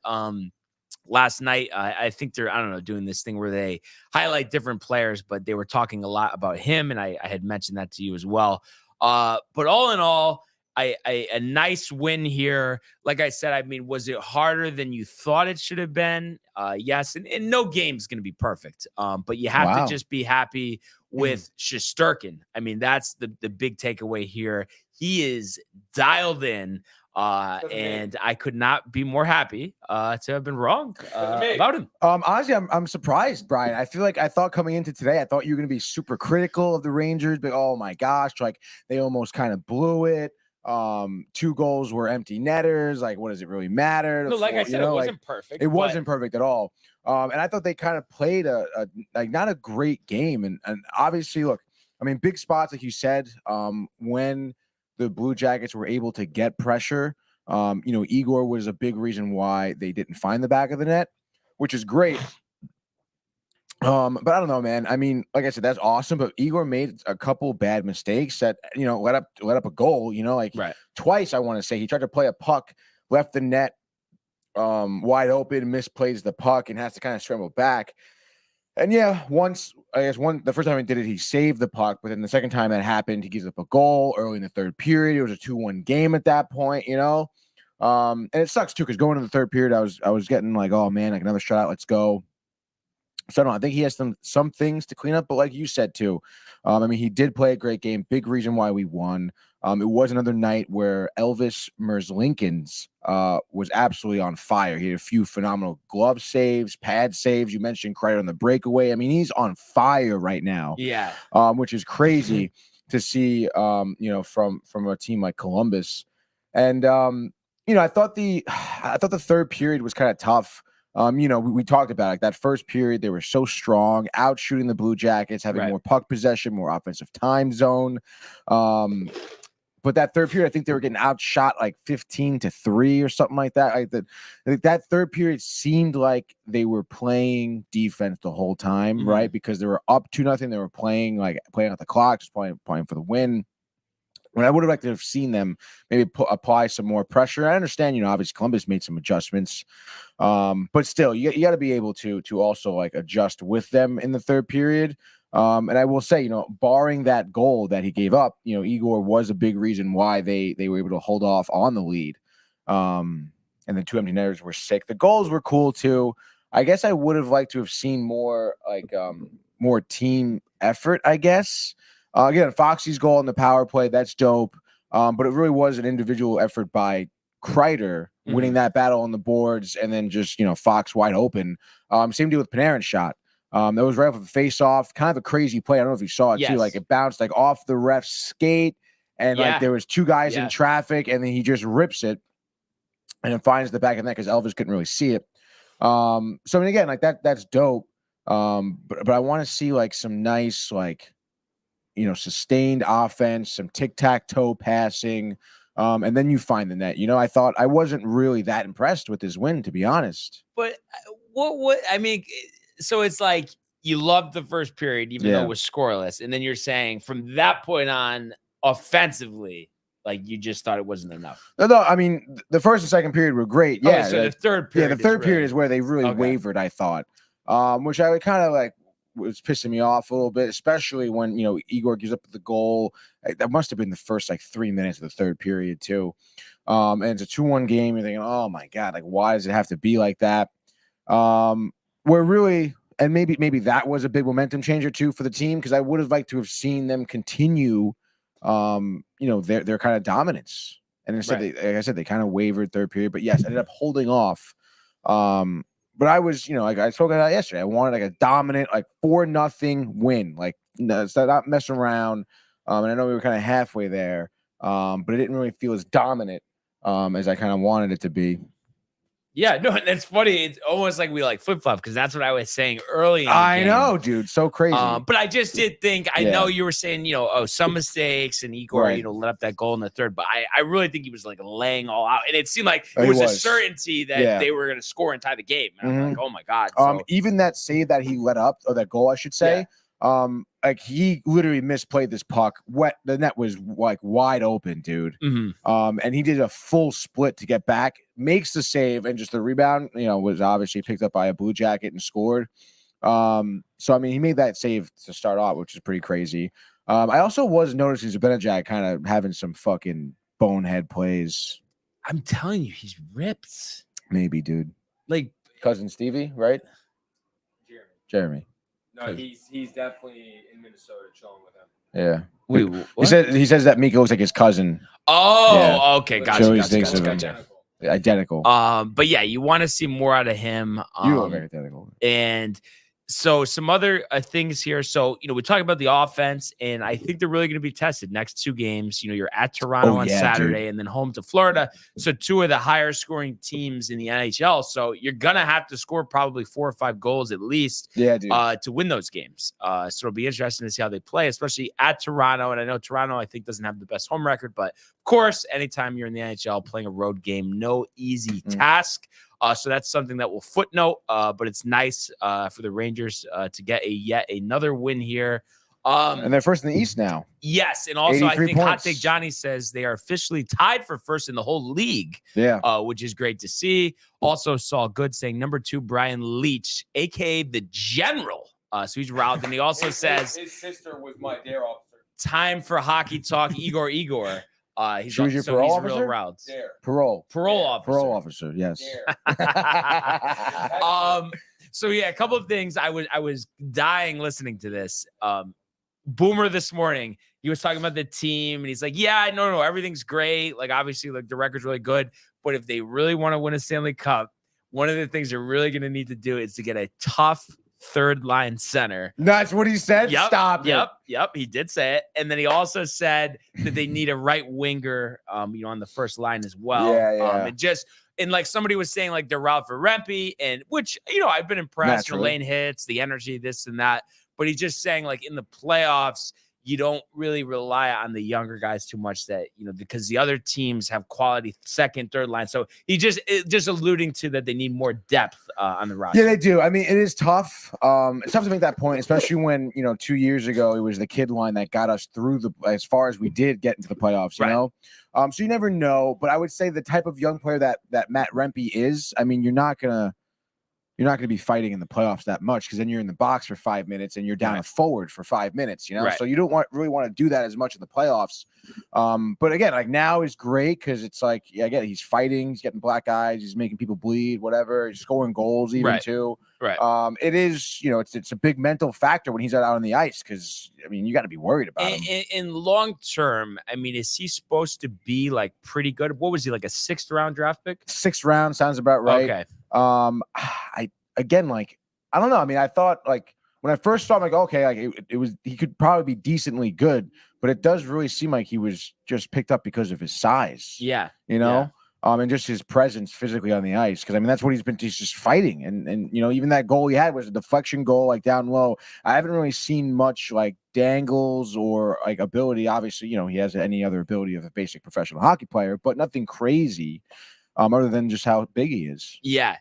last night. I think they're, doing this thing where they highlight different players, but they were talking a lot about him. And I had mentioned that to you as well. But all in all, a nice win here. Like I said, I mean, was it harder than you thought it should have been? Yes, and no game's going to be perfect. But you have to just be happy with Shesterkin. I mean, that's the big takeaway here. He is dialed in. And I could not be more happy to have been wrong about him. Honestly, I'm surprised, Brian. I feel like I thought coming into today, I thought you were going to be super critical of the Rangers, but oh my gosh, like they almost kind of blew it. 2 goals were empty netters. Like, what does it really matter? No, like I said, it wasn't perfect. It wasn't perfect at all. And I thought they kind of played a not a great game. And obviously, look, I mean, big spots, like you said, when the Blue Jackets were able to get pressure. Igor was a big reason why they didn't find the back of the net, which is great. But I don't know, man. I mean, like I said, that's awesome. But Igor made a couple bad mistakes that let up a goal. Twice. I want to say he tried to play a puck, left the net wide open, misplays the puck, and has to kind of scramble back. And yeah, the first time he did it, he saved the puck. But then the second time that happened, he gives up a goal early in the third period. It was a 2-1 game at that point, And it sucks too, because going into the third period, I was getting like, oh man, like another shutout, let's go. So I don't know. I think he has some things to clean up, but like you said too, I mean, he did play a great game. Big reason why we won. It was another night where Elvis Merzlikins was absolutely on fire. He had a few phenomenal glove saves, pad saves. You mentioned Kreider on the breakaway. I mean, he's on fire right now. Yeah. Which is crazy to see. From a team like Columbus, and I thought the third period was kind of tough. We talked about it. That first period, they were so strong, out shooting the Blue Jackets, having more puck possession, more offensive time zone. But that third period, I think they were getting outshot like 15-3 or something like that. I think that third period seemed like they were playing defense the whole time, right? Because they were up 2-0. They were playing out the clock, just playing for the win. When I would have liked to have seen them maybe apply some more pressure. I understand, obviously Columbus made some adjustments, but still, you got to be able to also like adjust with them in the third period. And I will say, barring that goal that he gave up, Igor was a big reason why they were able to hold off on the lead. And the 2 empty netters were sick. The goals were cool too. I guess I would have liked to have seen more more team effort, I guess. Again, Foxy's goal in the power play, that's dope. But it really was an individual effort by Kreider winning that battle on the boards, and then just, Fox wide open. Same deal with Panarin's shot. That was right off of the face-off. Kind of a crazy play. I don't know if you saw it too. Like it bounced like off the ref's skate, and like there was 2 guys in traffic, and then he just rips it and then finds the back of the net because Elvis couldn't really see it. So I mean, again, like that's dope. But I want to see like some nice sustained offense, some tic-tac-toe passing, and then you find the net. I thought I wasn't really that impressed with this win, to be honest. But what I mean, so it's like you loved the first period, even though it was scoreless, and then you're saying from that point on, offensively, like you just thought it wasn't enough. No, I mean the first and second period were great. Yeah, so the third period. Yeah, the third period is where they really wavered, I thought, which I would kind of like. Was pissing me off a little bit, especially when Igor gives up the goal. That must have been the first 3 minutes of the third period too. And it's a 2-1 game. You're thinking, oh my god, like why does it have to be like that? Where really, and maybe that was a big momentum changer too for the team, because I would have liked to have seen them continue, their kind of dominance. And instead, like I said, they kind of wavered third period. But yes, ended up holding off. But I was, like I spoke about yesterday. I wanted like a dominant, 4-0 win. It's not messing around. And I know we were kind of halfway there, but it didn't really feel as dominant as I kind of wanted it to be. Yeah, no, and that's funny. It's almost like we flip-flop, because that's what I was saying early in the game. Know, dude. So crazy. But I just did think, I know you were saying, some mistakes, and Igor, let up that goal in the third, but I really think he was laying all out. And it seemed like it was a certainty that they were going to score and tie the game. And I'm like, oh my God. So, even that save that he let up, or that goal, I should say, he literally misplayed this puck. The net was wide open, dude. And he did a full split to get back, makes the save, and just the rebound, was obviously picked up by a Blue Jacket and scored. So I mean, he made that save to start off, which is pretty crazy. I also was noticing Zibanejad kind of having some fucking bonehead plays. I'm telling you, he's ripped. Maybe, dude. Like Cousin Stevie, right? Jeremy. No, he's definitely in Minnesota chilling with him. Yeah. wait, He says that Miko looks like his cousin. Oh, okay, gotcha, Joey gotcha, thinks gotcha, of him. gotcha. Identical. But yeah, you want to see more out of him. You look identical. And so some other things here. So, we talk about the offense, and I think they're really going to be tested next 2 games. You're at Toronto on Saturday, dude. and then home to Florida. So 2 of the higher scoring teams in the NHL. So you're going to have to score probably 4 or 5 goals at least to win those games. So it'll be interesting to see how they play, especially at Toronto. And I know Toronto, I think, doesn't have the best home record, but of course, anytime you're in the NHL playing a road game, no easy task. So that's something that we'll footnote, but it's nice for the Rangers to get yet another win here. And they're first in the East now. Yes, and also I think points. Hot Take Johnny says they are officially tied for first in the whole league, which is great to see. Also saw good saying number 2, Brian Leach, a.k.a. the General. So he's routed, and he also says his sister was my dare officer. Time for hockey talk, Igor. She was your parole officer? Real routes. Parole officer. Parole officer, yes. So yeah, a couple of things. I was dying listening to this. Boomer this morning, he was talking about the team, and he's like, yeah, no, everything's great. Like, obviously, like the record's really good, but if they really want to win a Stanley Cup, one of the things they're really going to need to do is to get a tough third line center. That's what he said? Stop it. Yep. He did say it. And then he also said that they need a right winger, on the first line as well. And like somebody was saying, like they're route for Rempe, and which, I've been impressed. Lane hits, the energy, this and that. But he's just saying, like, in the playoffs, you don't really rely on the younger guys too much because the other teams have quality second, third line. So he just alluding to that they need more depth on the roster. Yeah, they do. I mean, it is tough. It's tough to make that point, especially when, 2 years ago, it was the kid line that got us through as far as we did get into the playoffs, you know? So you never know, but I would say the type of young player that Matt Rempe is, I mean, you're not going to be fighting in the playoffs that much because then you're in the box for 5 minutes and you're down a forward for 5 minutes, So you don't really want to do that as much in the playoffs. But again, like now is great because it's like, again, he's fighting, he's getting black eyes, he's making people bleed, whatever, he's scoring goals even too. It is, it's a big mental factor when he's out on the ice because, I mean, you got to be worried about him. In long term, I mean, is he supposed to be like pretty good? What was he, like a 6th round draft pick? 6th round sounds about right. Okay. I don't know. I mean, I thought like when I first saw him, like, okay, like he could probably be decently good, but it does really seem like he was just picked up because of his size. Yeah. And just his presence physically on the ice. Cause I mean, that's what he's just fighting. And, even that goal he had was a deflection goal, like down low. I haven't really seen much like dangles or like ability. Obviously, he has any other ability of a basic professional hockey player, but nothing crazy. Other than just how big he is. Yeah.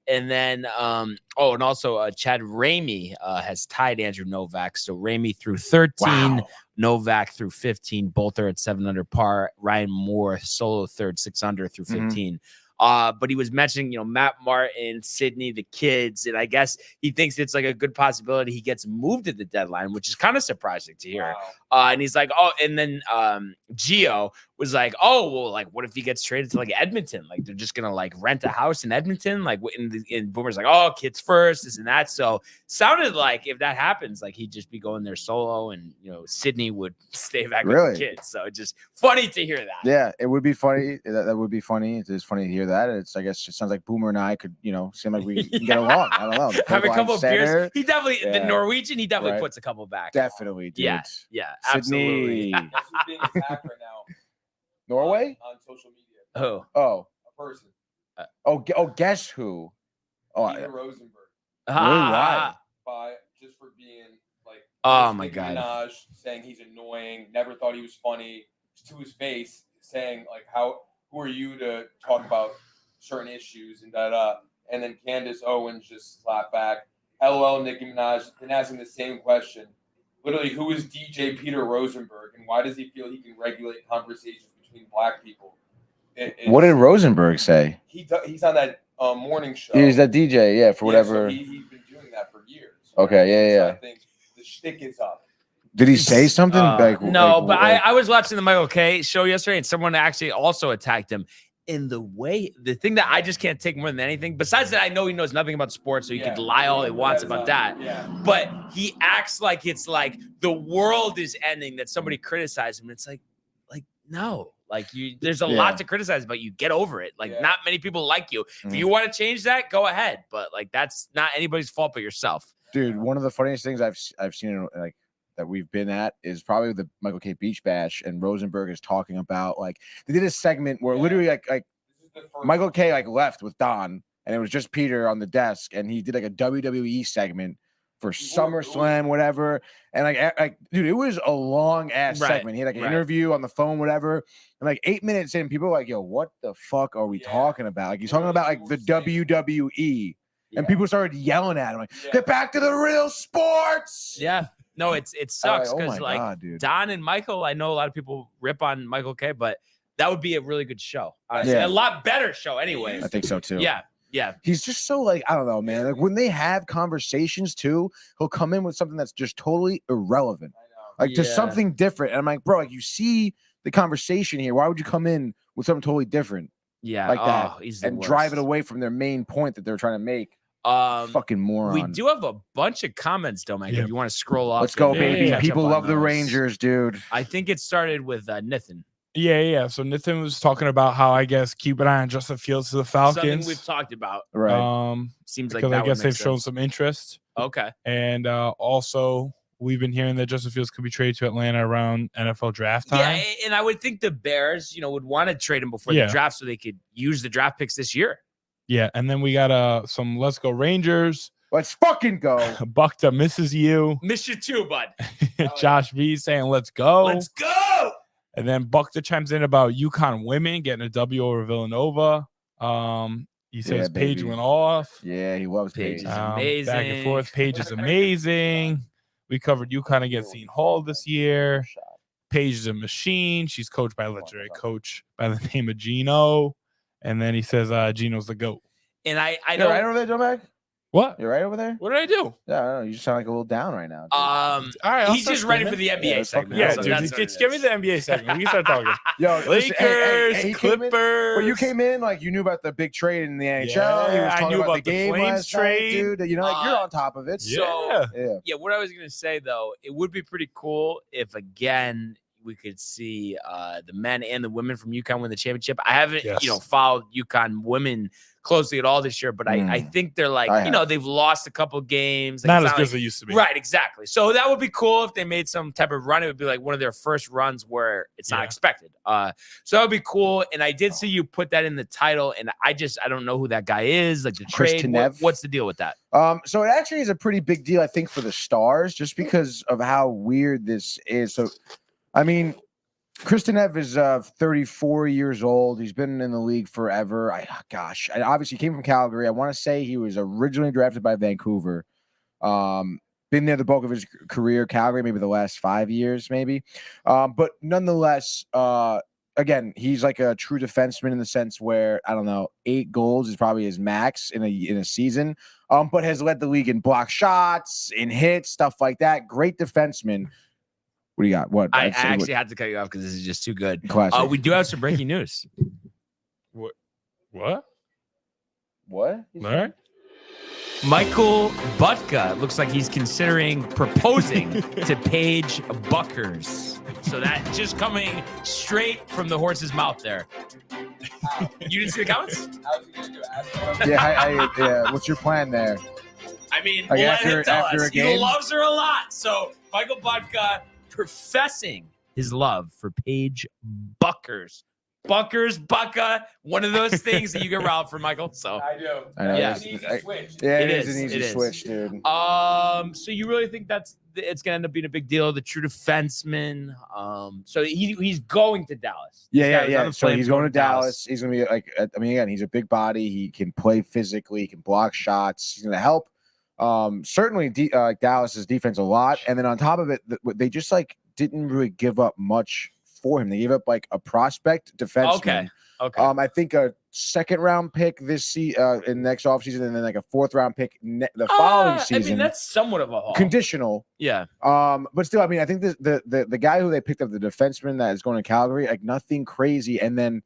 And then, and also Chad Ramey has tied Andrew Novak. So Ramey through 13, Novak through 15. Both are at 7 under par. Ryan Moore solo third, 6 under through 15. But he was mentioning, Matt Martin, Sydney, the kids, and I guess he thinks it's like a good possibility he gets moved at the deadline, which is kind of surprising to hear. And he's like, and then Gio was like, well, like, what if he gets traded to like Edmonton? Like, they're just gonna like rent a house in Edmonton. Like, and Boomer's like, kids first, this and that. So sounded like if that happens, like he'd just be going there solo, and Sydney would stay back with the kids. So it's just funny to hear that. Yeah, it would be funny. That would be funny. It is funny to hear that. I guess it sounds like Boomer and I could, seem like we can get along. I don't know. Have a couple of beers. He definitely the Norwegian. He definitely puts a couple back. Definitely, dude. Yeah, absolutely. Guess who's being attacked right now? Norway? On social media. Oh. Oh. A person. Guess who? Peter Rosenberg. Why? Just for being like. Oh my God. Minaj, saying he's annoying. Never thought he was funny. To his face, saying like, who are you to talk about certain issues and da. And then Candace Owens just slapped back. LOL, Nicki Minaj, been asking the same question. Literally, who is DJ Peter Rosenberg, and why does he feel he can regulate conversations between black people? What did Rosenberg say? He's on that morning show. He's that DJ, for whatever. So he's been doing that for years. Okay, right? yeah. So I think the shtick is up. Did he say something? No, but I was watching the Michael K show yesterday, and someone actually also attacked him. In the thing that I just can't take more than anything, besides that, I know he knows nothing about sports, so he could lie all he wants about that. Yeah. But he acts like it's like the world is ending that somebody criticized him. It's like no, like there's a lot to criticize, but you get over it. Like not many people like you. If you want to change that, go ahead. But like that's not anybody's fault but yourself. Dude, one of the funniest things I've seen like that we've been at is probably the Michael K. Beach Bash, and Rosenberg is talking about like they did a segment where literally like Michael K. like left with Don, and it was just Peter on the desk, and he did like a WWE segment for SummerSlam, whatever. And like dude, it was a long ass segment. He had like an interview on the phone, whatever. And like 8 minutes in, people were like, "Yo, what the fuck are we talking about?" Like he's talking about like the WWE, and people started yelling at him like, "Get back to the real sports!" Yeah. No, it sucks because God, Don and Michael, I know a lot of people rip on Michael K, but that would be a really good show. A lot better show anyway. I think so too. Yeah. He's just so like, I don't know, man. Like when they have conversations too, he'll come in with something that's just totally irrelevant. Like to something different. And I'm like, bro, like you see the conversation here. Why would you come in with something totally different? Yeah. Like that. And drive it away from their main point that they're trying to make. Fucking moron. We do have a bunch of comments, though, Mike. If you want to scroll up. Let's go, baby. People love the Rangers, dude. I think it started with Nathan. Yeah. So Nathan was talking about how I guess keep an eye on Justin Fields to the Falcons. Something we've talked about. Right. Seems like because that I guess they've sense. shown some interest. Okay. And also we've been hearing that Justin Fields could be traded to Atlanta around NFL draft time. Yeah, and I would think the Bears, would want to trade him before the draft so they could use the draft picks this year. Yeah, and then we got some Let's Go Rangers. Let's fucking go. Buckta misses you. Miss you too, bud. Josh B saying let's go. Let's go. And then Buckta chimes in about UConn women getting a W over Villanova. He says Paige went off. Yeah, he loves Paige. Paige. Is amazing. Back and forth. Paige is amazing. We covered UConn against Seton Hall this year. Paige is a machine. She's coached by a legendary coach by the name of Gino. And then he says Gino's the GOAT. And I You're don't. right over there, Joe Mac? What? You're right over there? What did I do? Yeah, I don't know. You just sound like a little down right now. All right, he's just ready for the NBA segment. Yeah, So dude. that's what Just it give me is. the NBA segment. We can start talking. Yo, Lakers, he Clippers. Well, you came in like you knew about the big trade in the NHL. Yeah, he was I talking knew about the about the game Flames last trade. night, dude. You know, like you're on top of it. Yeah, what I was gonna say though, it would be pretty cool if again we could see the men and the women from UConn win the championship. I haven't, followed UConn women closely at all this year, but I think they're like, they've lost a couple games. Not as good as they used to be. Right, exactly. So that would be cool if they made some type of run. It would be like one of their first runs where it's not expected. So that would be cool. And I did see you put that in the title, and I don't know who that guy is. Like the Chris trade. Tanev. What's the deal with that? So it actually is a pretty big deal, I think, for the Stars, just because of how weird this is. So, I mean, Chris Tanev is 34 years old. He's been in the league forever. I obviously came from Calgary. I want to say he was originally drafted by Vancouver. Been there the bulk of his career. Calgary, maybe the last 5 years, maybe. But nonetheless, again, he's like a true defenseman in the sense where, I don't know, 8 goals is probably his max in a season. But has led the league in block shots, in hits, stuff like that. Great defenseman. What do you got? What? I actually had to cut you off because this is just too good. Classic. We do have some breaking news. What? What? All right. Michael Butka looks like he's considering proposing to Paige Buckers. So that just coming straight from the horse's mouth there. You didn't see the comments? How's he gonna do it? Yeah. What's your plan there? I mean, Like we'll let him tell after us. a game? He loves her a lot. So Michael Butka professing his love for Paige Buckers. Bucka, one of those things that you get riled for, Michael. So I do. I know. Yeah. It's an easy switch. Yeah, It it is is. an easy It is. switch, dude. So you really think it's gonna end up being a big deal? The true defenseman. So he's going to Dallas. Yeah. So he's going to Dallas. He's gonna be like, I mean, again, he's a big body. He can play physically. He can block shots. He's gonna help. Certainly, Dallas's defense a lot. And then on top of it, they just like didn't really give up much for him. They gave up like a prospect defenseman. Okay. I think a second-round pick in next offseason, and then like a fourth-round pick the following season. I mean, that's somewhat of a haul. Conditional. Yeah. But still, I mean, I think the guy who they picked up, the defenseman that is going to Calgary, like nothing crazy. And then,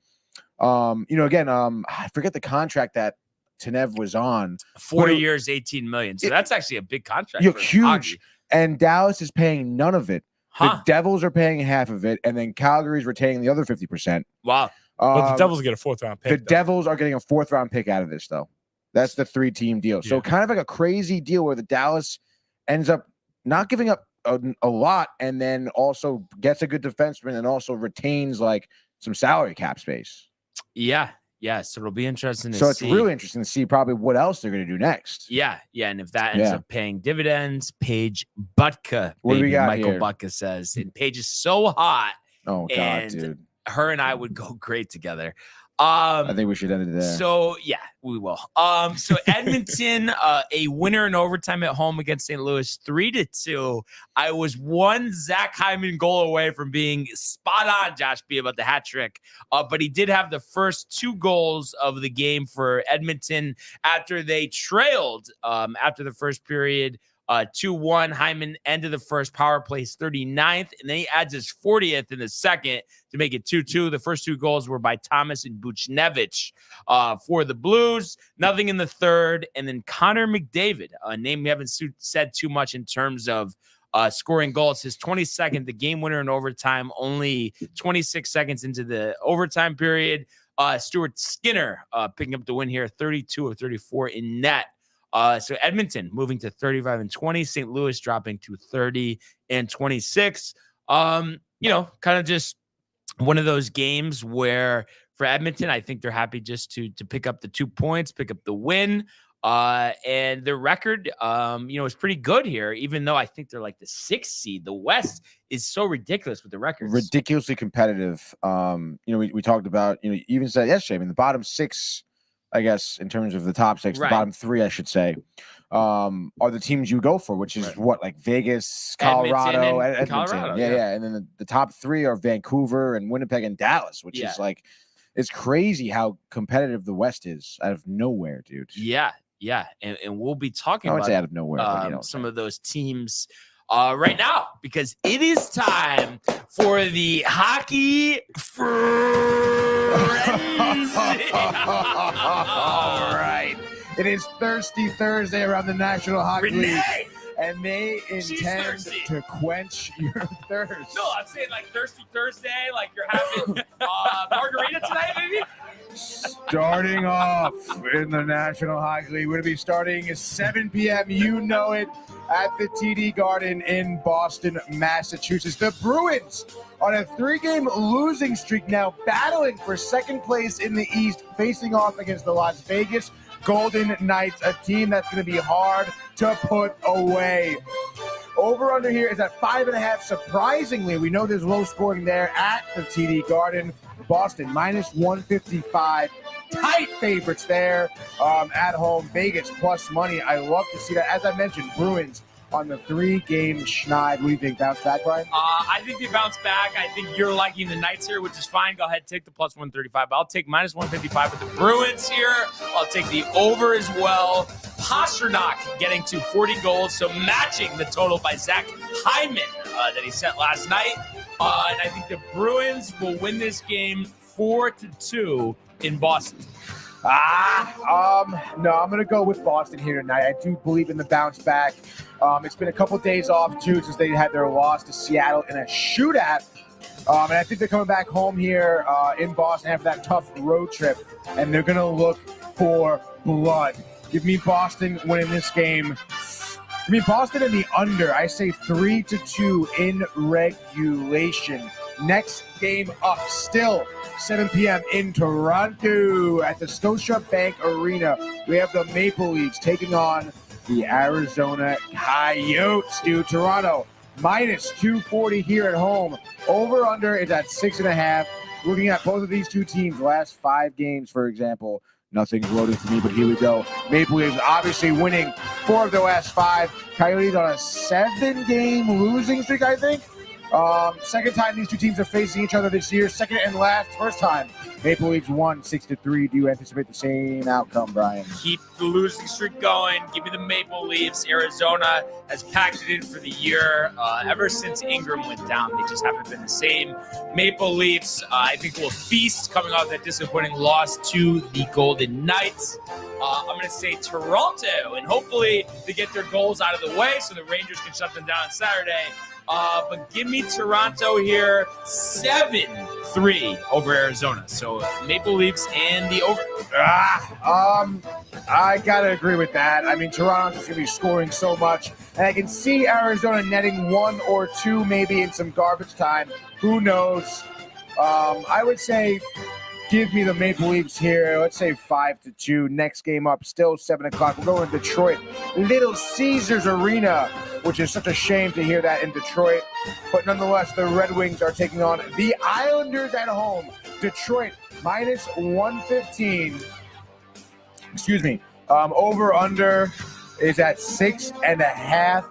again, I forget the contract that Tanev was on. 4 years, $18 million. So that's actually a big contract. Huge. Hockey. And Dallas is paying none of it. Huh. The Devils are paying half of it, and then Calgary's retaining the other 50%. Wow. But the Devils get a 4th-round pick. The Devils are getting a 4th-round pick out of this, though. That's the 3-team deal. So kind of like a crazy deal where the Dallas ends up not giving up a lot, and then also gets a good defenseman and also retains like some salary cap space. Yeah. So it'll be interesting to see. So it's really interesting to see probably what else they're going to do next. Yeah. And if that ends up paying dividends, Paige Butka, what do we got Michael here? Butka says, and Paige is so hot. Oh God, dude. Her and I would go great together. I think we should end it there. So yeah, we will. So Edmonton, a winner in overtime at home against St. Louis, 3-2. I was one Zach Hyman goal away from being spot on, Josh B, about the hat trick. But he did have the first 2 goals of the game for Edmonton after they trailed after the first period. 2-1. Hyman ended the first power play 39th, and then he adds his 40th in the second to make it 2-2. The first 2 goals were by Thomas and Buchnevich for the Blues. Nothing in the third, and then Connor McDavid, a name we haven't said too much in terms of scoring goals. His 22nd, the game winner in overtime, only 26 seconds into the overtime period. Stuart Skinner picking up the win here, 32 of 34 in net. So Edmonton moving to 35-20, St. Louis dropping to 30-26. Kind of just one of those games where for Edmonton, I think they're happy just to pick up the 2 points, pick up the win. And their record, is pretty good here, even though I think they're like the 6th seed. The West is so ridiculous with the records. Ridiculously competitive. We talked about, you even said yesterday, I mean, the bottom 6, I guess, in terms of the top 6, the bottom 3, I should say, are the teams you go for, which is like Vegas, Colorado, Edmonton. Colorado, yeah. And then the top 3 are Vancouver and Winnipeg and Dallas, which is like, it's crazy how competitive the West is out of nowhere, dude. Yeah. And we'll be talking I would about say out of nowhere, some of those teams right now, because it is time for the hockey All right. It is Thirsty Thursday around the National Hockey League, and they intend to quench your thirst. No, I'm saying like Thirsty Thursday, like you're having margarita tonight, maybe? Starting off in the National Hockey League, we're going to be starting at 7 p.m. You know it, at the TD Garden in Boston, Massachusetts. The Bruins on a 3-game losing streak, now battling for second place in the East, facing off against the Las Vegas Golden Knights, a team that's going to be hard to put away. Over-under here is at 5.5. Surprisingly, we know there's low scoring there at the TD Garden. Boston minus 155. Tight favorites there at home. Vegas plus money. I love to see that. As I mentioned, Bruins on the 3-game schneid. What do you think? Bounce back, Brian? I think they bounce back. I think you're liking the Knights here, which is fine. Go ahead, take the plus 135. But I'll take minus 155 with the Bruins here. I'll take the over as well. Pasternak getting to 40 goals, so matching the total by Zach Hyman that he set last night. And I think the Bruins will win this game 4-2 in Boston. No, I'm going to go with Boston here tonight. I do believe in the bounce back. It's been a couple days off, too, since they had their loss to Seattle in a shootout. And I think they're coming back home here in Boston after that tough road trip, and they're going to look for blood. Give me Boston winning this game. Give me Boston in the under. I say 3-2 in regulation. Next game up, still 7 p.m. in Toronto at the Scotiabank Arena. We have the Maple Leafs taking on the Arizona Coyotes. Dude, Toronto minus 240 here at home. Over under is at 6.5. Looking at both of these two teams' last 5 games, for example. Nothing's loaded for me, but here we go. Maple Leafs obviously winning 4 of their last 5. Coyotes on a 7-game losing streak, I think. Second time these two teams are facing each other this year. Second and last. First time Maple Leafs won 6-3. Do you anticipate the same outcome, Brian? Keep the losing streak going. Give me the Maple Leafs. Arizona has packed it in for the year. Ever since Ingram went down, they just haven't been the same. Maple Leafs, I think, will feast coming off that disappointing loss to the Golden Knights. I'm going to say Toronto, and hopefully they get their goals out of the way so the Rangers can shut them down on Saturday. But give me Toronto here, 7-3 over Arizona. So Maple Leafs and the over. I gotta agree with that. I mean, Toronto's just gonna be scoring so much, and I can see Arizona netting 1 or 2 maybe in some garbage time. Who knows? I would say give me the Maple Leafs here. Let's say 5-2. Next game up, still 7 o'clock. We're going to Detroit, Little Caesars Arena, which is such a shame to hear that in Detroit. But nonetheless, the Red Wings are taking on the Islanders at home. Detroit minus 115. Excuse me. Over under is at 6.5.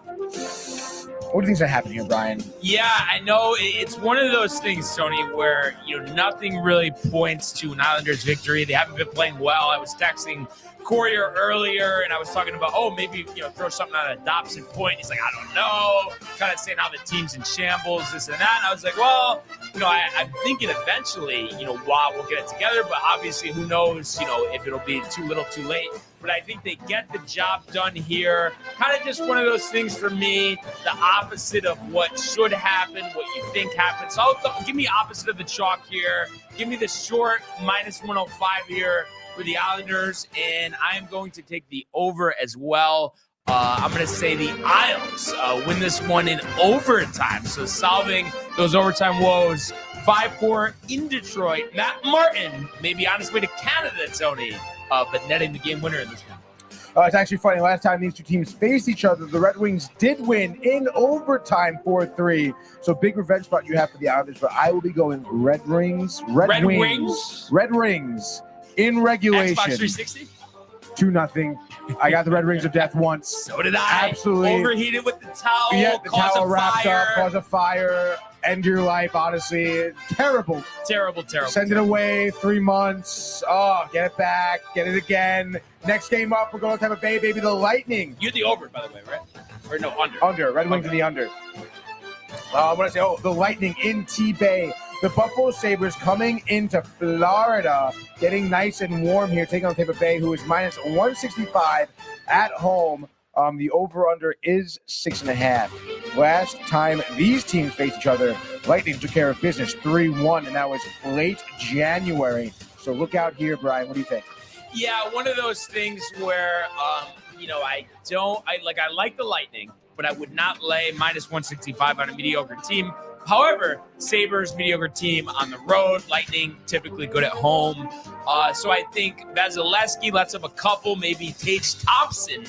What do you think's gonna happen here, Brian? Yeah, I know it's one of those things, Tony, where nothing really points to an Islanders victory. They haven't been playing well. I was texting Courier earlier, and I was talking about, maybe throw something on a Dobson point. He's like, I don't know, kind of saying how the team's in shambles, this and that. And I was like, well, I'm thinking eventually, wow, we'll get it together. But obviously, who knows, if it'll be too little, too late. But I think they get the job done here. Kind of just one of those things for me, the opposite of what should happen, what you think happens. So give me opposite of the chalk here. Give me the short minus 105 here for the Islanders, and I am going to take the over as well. I'm going to say the Isles win this one in overtime. So solving those overtime woes. 5-4 in Detroit. Matt Martin may be on his way to Canada, Tony, but netting the game winner in this one. It's actually funny. Last time these two teams faced each other, the Red Wings did win in overtime 4-3. So big revenge spot you have for the Islanders, but I will be going Red Wings. Red Wings in regulation. Xbox 360? 2-0. I got the Red Rings of Death once. So did I. Absolutely. Overheated with the towel. Yeah, the towel wrapped fire. up, cause a fire, end your life, honestly. Terrible. Terrible. Send it away, 3 months. Oh, get it back, get it again. Next game up, we're going to Tampa Bay, baby, the Lightning. You're the over, by the way, right? Or no, under. Under. Red Wings in the under. What did I say? The Lightning in T-Bay. The Buffalo Sabres coming into Florida, getting nice and warm here, taking on Tampa Bay, who is minus 165 at home. The over-under is 6.5. Last time these teams faced each other, Lightning took care of business 3-1, and that was late January. So look out here, Brian. What do you think? Yeah, one of those things where, I like the Lightning, but I would not lay minus 165 on a mediocre team. However, Sabres, mediocre team on the road. Lightning, typically good at home. So I think Vasilevsky lets up a couple, maybe Tage Thompson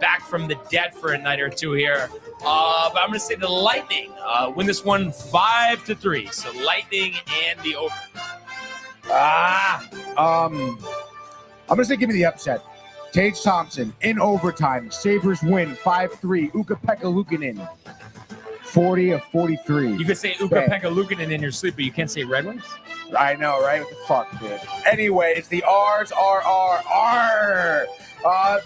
back from the dead for a night or two here. But I'm going to say the Lightning win this one 5-3. So Lightning and the over. I'm going to say give me the upset. Tage Thompson in overtime. Sabres win 5-3. Ukko-Pekka Luukkonen. 40 of 43. You could say Ukko-Pekka Luukkonen in your sleep, but you can't say Red Wings? I know, right? What the fuck, dude? Anyway, it's the R's, R.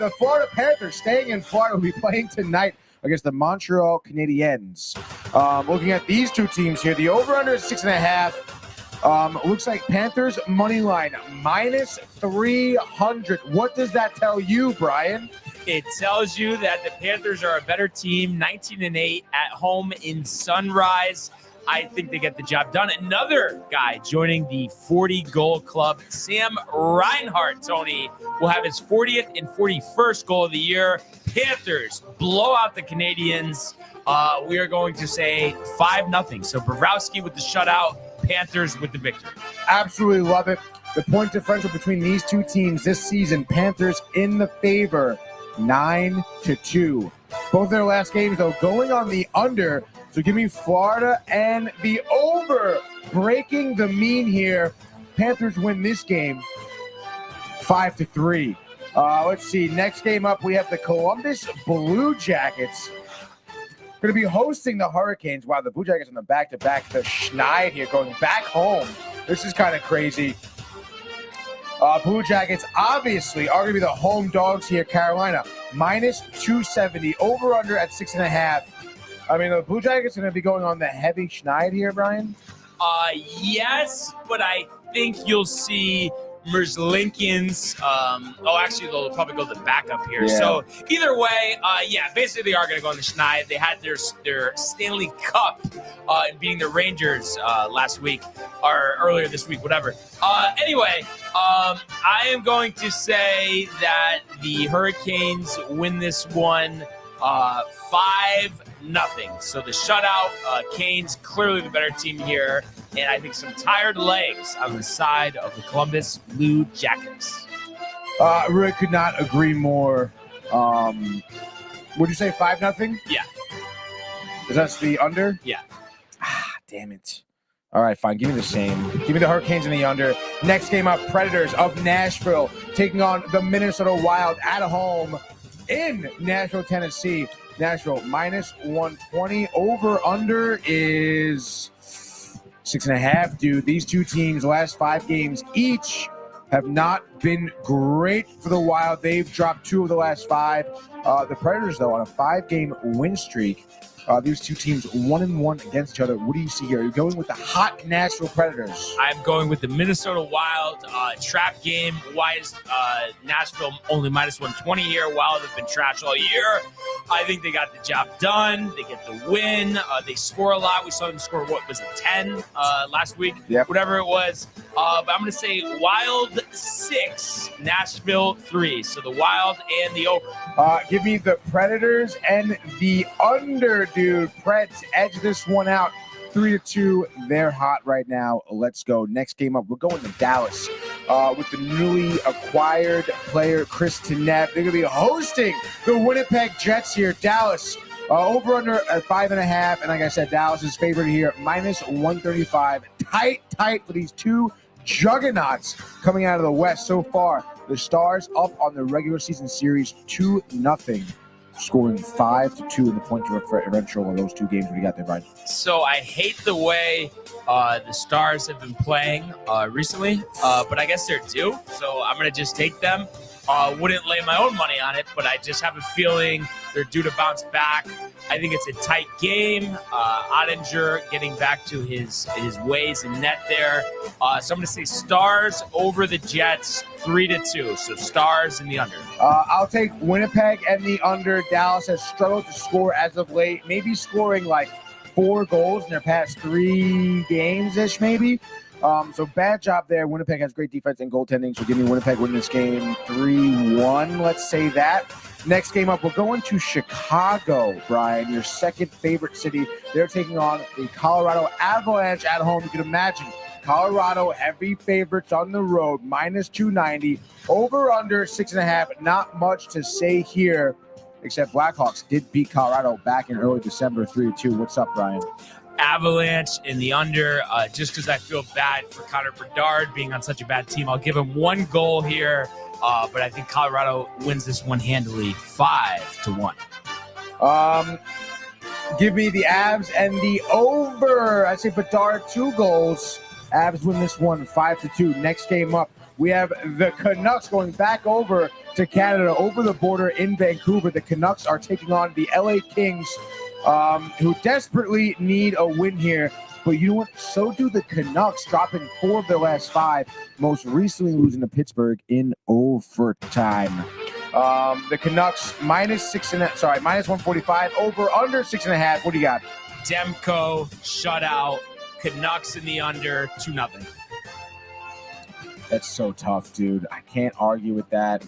The Florida Panthers staying in Florida will be playing tonight against the Montreal Canadiens. Looking at these two teams here, the over-under is 6.5. Looks like Panthers money line minus 300. What does that tell you, Brian? It tells you that the Panthers are a better team, 19-8 at home in Sunrise. I think they get the job done. Another guy joining the 40-goal club, Sam Reinhart, Tony, will have his 40th and 41st goal of the year. Panthers blow out the Canadiens. We are going to say 5-0. So Bobrovsky with the shutout, Panthers with the victory. Absolutely love it. The point differential between these two teams this season, Panthers in the favor, 9-2. Both their last games, though, going on the under. So give me Florida and the over. Breaking the mean here. Panthers win this game 5-3. Let's see. Next game up, we have the Columbus Blue Jackets going to be hosting the Hurricanes. Wow, the Blue Jackets on the back-to-back. The Schneid here going back home. This is kind of crazy. Blue Jackets obviously are going to be the home dogs here. Carolina, minus 270. Over-under at 6.5. I mean, the Blue Jackets are going to be going on the heavy Schneid here, Brian? Yes, but I think you'll see Merzlikins. Actually, they'll probably go the backup here. Yeah. So either way, basically they are going to go on the Schneid. They had their Stanley Cup in beating the Rangers last week or earlier this week, whatever. Anyway, I am going to say that the Hurricanes win this one 5-0. So the shutout, Canes clearly the better team here, and I think some tired legs on the side of the Columbus Blue Jackets. Really could not agree more. Would you say 5-0? Yeah. Is that the under? Yeah. Damn it. All right, fine. Give me the same. Give me the Hurricanes in the under. Next game up, Predators of Nashville taking on the Minnesota Wild at home in Nashville, Tennessee. Nashville minus 120. Over under is 6.5. Dude, these two teams, last 5 games each, have not been great for the Wild. They've dropped 2 of the last 5. The Predators, though, on a 5-game win streak. These two teams 1-1 against each other. What do you see here? Are you going with the hot Nashville Predators? I'm going with the Minnesota Wild trap game. Why is Nashville only minus 120 here? Wild have been trash all year. I think they got the job done. They get the win. They score a lot. We saw them score, 10 last week? Yep. Whatever it was. But I'm going to say Wild 6, Nashville 3. So the Wild and the over. Give me the Predators and the under, dude. Preds edge this one out 3-2. They're hot right now. Let's go. Next game up, we're going to Dallas with the newly acquired player Chris Tanev. They're going to be hosting the Winnipeg Jets here. Dallas over under at 5.5. And like I said, Dallas is favored here minus 135. Tight for these two juggernauts coming out of the West so far. The Stars up on the regular season series 2-0, scoring 5-2 in the point differential of those 2 games. What do you got there, Brian? So I hate the way the Stars have been playing recently, but I guess they're due. So I'm going to just take them. Wouldn't lay my own money on it, but I just have a feeling they're due to bounce back. I think it's a tight game. Ottinger getting back to his ways in net there. So I'm going to say Stars over the Jets 3-2. So Stars in the under. I'll take Winnipeg and the under. Dallas has struggled to score as of late, maybe scoring like 4 goals in their past 3 games-ish maybe. So bad job there. Winnipeg has great defense and goaltending, so give me Winnipeg winning this game 3-1. Let's say that. Next game up, we're going to Chicago, Brian, your second favorite city. They're taking on the Colorado Avalanche at home. You can imagine Colorado heavy favorites on the road, minus 290. Over under 6.5. Not much to say here, except Blackhawks did beat Colorado back in early December 3-2. What's up, Brian? Avalanche in the under, just because I feel bad for Connor Bedard being on such a bad team. I'll give him 1 goal here, but I think Colorado wins this one handily 5-1. Give me the Avs and the over. I say Bedard 2 goals. Avs win this one 5-2. Next game up, we have the Canucks going back over to Canada, over the border in Vancouver. The Canucks are taking on the LA Kings, who desperately need a win here. But you know what? So do the Canucks, dropping 4 of their last 5, most recently losing to Pittsburgh in overtime. The Canucks minus 145, over under 6.5. What do you got? Demko shutout. Canucks in the under 2-0. That's so tough, dude. I can't argue with that.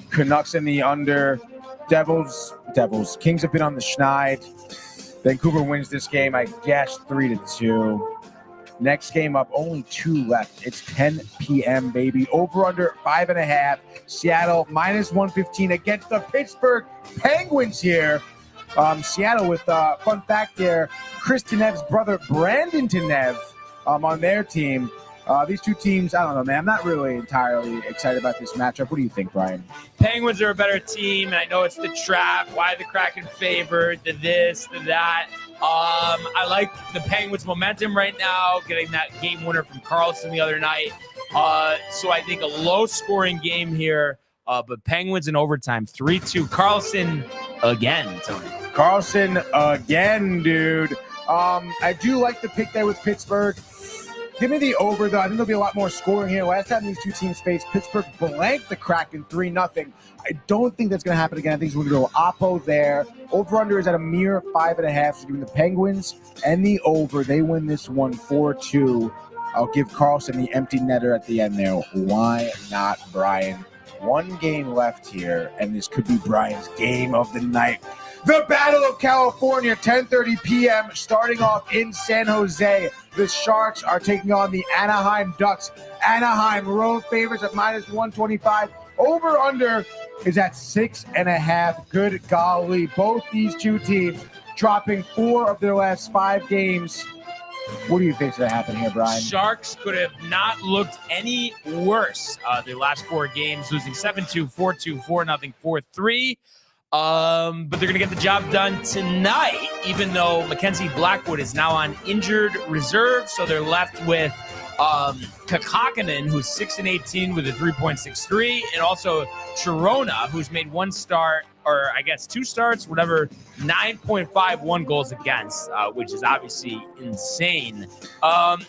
Canucks in the under. Devils. Kings have been on the Schneid. Vancouver wins this game, I guess, 3-2. Next game up, only 2 left. It's 10 p.m., baby. Over under 5.5. Seattle minus 115 against the Pittsburgh Penguins here. Seattle with, fun fact there, Chris Tanev's brother, Brandon Tanev, on their team. These two teams, I don't know, man. I'm not really entirely excited about this matchup. What do you think, Brian? Penguins are a better team, and I know it's the trap. Why the Kraken favored, the this, the that. I like the Penguins' momentum right now, getting that game winner from Carlson the other night. So I think a low-scoring game here, but Penguins in overtime, 3-2. Carlson again, Tony. Carlson again, dude. I do like the pick there with Pittsburgh. Give me the over, though. I think there'll be a lot more scoring here. Last time these two teams faced, Pittsburgh blanked the Kraken 3-0. I don't think that's going to happen again. I think it's going to go Oppo there. Over-under is at a mere 5.5. So giving the Penguins and the over. They win this one 4-2. I'll give Carlson the empty netter at the end there. Why not, Brian? One game left here, and this could be Brian's game of the night. The Battle of California, 10:30 p.m., starting off in San Jose. The Sharks are taking on the Anaheim Ducks. Anaheim, road favorites at -125. Over-under is at 6.5. Good golly. Both these two teams dropping 4 of their last 5 games. What do you think's going to happen here, Brian? Sharks could have not looked any worse. Their last 4 games, losing 7-2, 4-2, 4-0, 4-3. But they're going to get the job done tonight, even though Mackenzie Blackwood is now on injured reserve. So they're left with Kakakanen, who's 6-18 with a 3.63, and also Chirona, who's made 1 start, or I guess 2 starts, whatever, 9.51 goals against, which is obviously insane.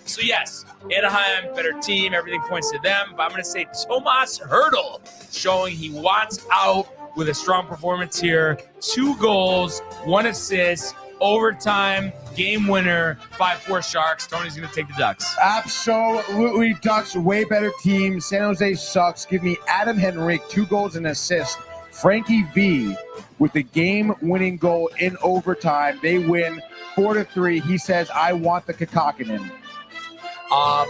So yes, Anaheim, better team, everything points to them, but I'm going to say Tomas Hertl showing he wants out with a strong performance here. 2 goals, 1 assist, overtime, game winner, 5-4 Sharks. Tony's going to take the Ducks. Absolutely, Ducks, way better team. San Jose sucks. Give me Adam Henrique, 2 goals and assist. Frankie V with the game-winning goal in overtime. They win 4-3. He says, I want the Kakakanen.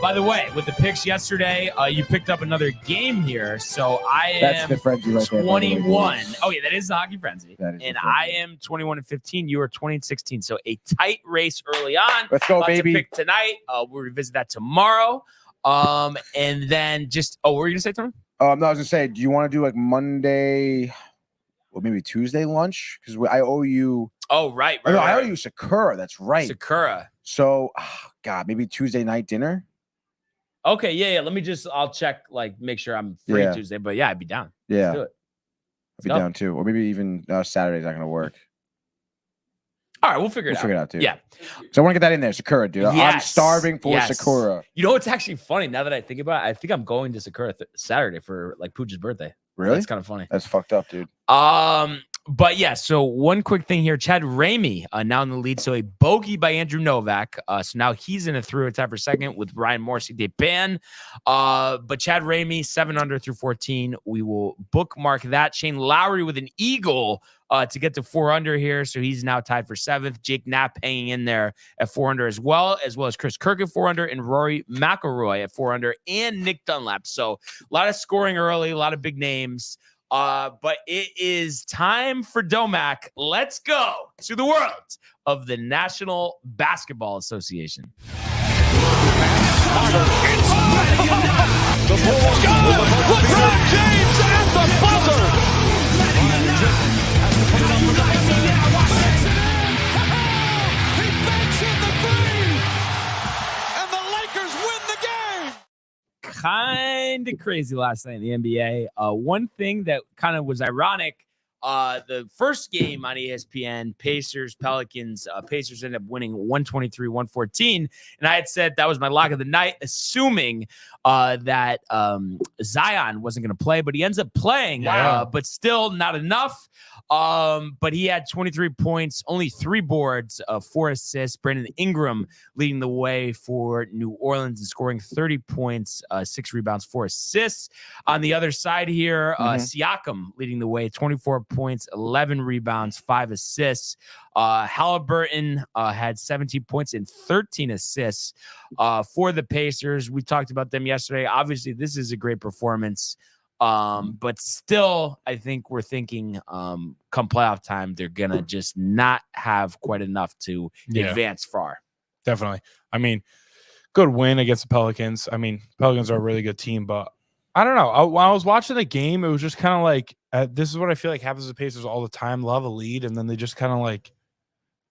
By the way, with the picks yesterday, you picked up another game here. So That's the frenzy right 21. There, oh, yeah, that is the hockey frenzy. And I am 21-15. You are 20-16. So a tight race early on. Let's go, baby. To pick tonight. We'll revisit that tomorrow. And then just, what were you going to say, Tony? No, I was going to say, do you want to do like Monday or maybe Tuesday lunch? Because I owe you. Oh, right. I owe you Sakura. That's right. Sakura. So, God, maybe Tuesday night dinner? Okay, yeah. I'll check, make sure I'm free Tuesday. But yeah, I'd be down. Yeah. Let's do it. I'd be down too. Or maybe even Saturday's not going to work. All right, we'll figure it out too. Yeah. So I want to get that in there, Sakura, dude. Yes. I'm starving for Sakura. You know what's actually funny now that I think about it? I think I'm going to Sakura Saturday for Pooch's birthday. Really? That's kind of funny. That's fucked up, dude. But yeah, so one quick thing here. Chad Ramey now in the lead. So a bogey by Andrew Novak. So now he's in a 3-way tie for second with Ryan Morrissey Depan. But Chad Ramey, 7 under through 14. We will bookmark that. Shane Lowry with an eagle to get to 4 under here. So he's now tied for 7th. Jake Knapp hanging in there at 4 under as well as Chris Kirk at 4 under and Rory McIlroy at 4 under and Nick Dunlap. So a lot of scoring early, a lot of big names. But it is time for Domac. Let's go to the world of the National Basketball Association. The Bulls LeBron James at the buzzer. He banks in the 3, and the Lakers win the game. Kind of crazy last night in the NBA. One thing that kind of was ironic, the first game on ESPN, Pacers, Pelicans, Pacers ended up winning 123-114. And I had said that was my lock of the night, assuming that Zion wasn't going to play, but he ends up playing, but still not enough. But he had 23 points, only 3 boards, 4 assists. Brandon Ingram leading the way for New Orleans and scoring 30 points, 6 rebounds, 4 assists. On the other side here, Siakam leading the way, 24 points, 11 rebounds, 5 assists. Halliburton had 17 points and 13 assists for the Pacers. We talked about them yesterday. Obviously, this is a great performance. But still, I think we're thinking come playoff time, they're going to just not have quite enough to advance far. Definitely. I mean, good win against the Pelicans. I mean, Pelicans are a really good team, but I don't know. When I was watching the game, it was just kind of like this is what I feel like happens with Pacers all the time. Love a lead, and then they just kind of like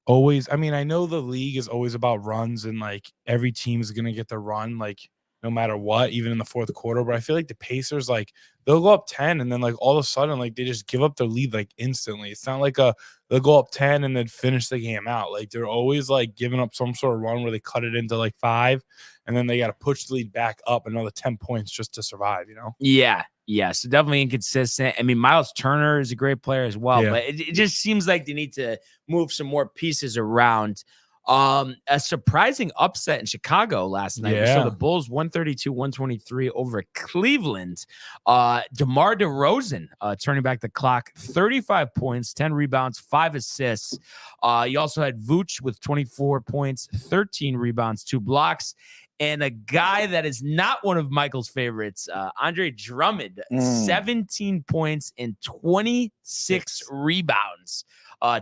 always. I mean, I know the league is always about runs, and like every team is gonna get the run, like no matter what, even in the fourth quarter. But I feel like the Pacers, like they'll go up 10, and then like all of a sudden, like they just give up their lead like instantly. It's not like they'll go up 10 and then finish the game out. Like they're always like giving up some sort of run where they cut it into like 5, and then they got to push the lead back up another 10 points just to survive, you know? Yeah. Yeah. So definitely inconsistent. I mean, Miles Turner is a great player as well, but it just seems like they need to move some more pieces around. A surprising upset in Chicago last night. We saw the Bulls 132-123 over Cleveland. DeMar DeRozan turning back the clock, 35 points, 10 rebounds, 5 assists. You also had Vooch with 24 points, 13 rebounds, 2 blocks. And a guy that is not one of Michael's favorites, Andre Drummond, 17 points and 26 rebounds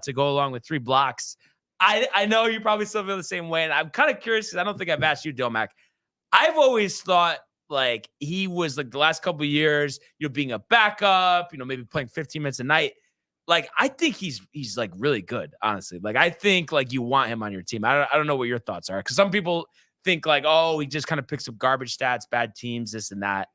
to go along with 3 blocks. I know you probably still feel the same way, and I'm kind of curious because I don't think I've asked you, Domac. I've always thought like he was like the last couple of years, being a backup, maybe playing 15 minutes a night. Like I think he's like really good, honestly. Like I think like you want him on your team. I don't know what your thoughts are because some people think like, oh, he just kind of picks up garbage stats, bad teams, this and that.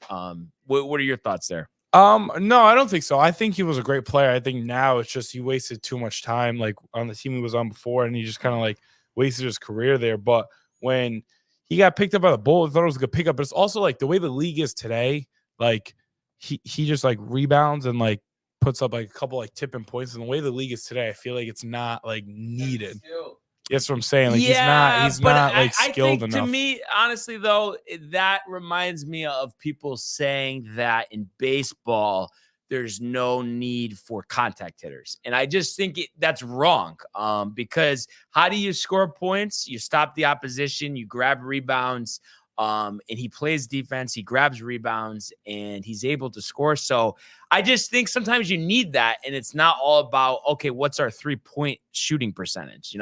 What are your thoughts there? No, I don't think so. I think he was a great player. I think now it's just he wasted too much time like on the team he was on before, and he just kind of like wasted his career there. But when he got picked up by the Bulls, I thought it was a good pickup. But it's also like the way the league is today, like he just like rebounds and like puts up like a couple like tipping points. And the way the league is today, I feel like it's not like needed. That's what I'm saying. Like he's not like skilled enough. To me, honestly, though, that reminds me of people saying that in baseball, there's no need for contact hitters. And I just think that's wrong. Because how do you score points? You stop the opposition, you grab rebounds. And he plays defense, he grabs rebounds, and he's able to score. So I just think sometimes you need that, and it's not all about, okay, what's our 3-point shooting percentage,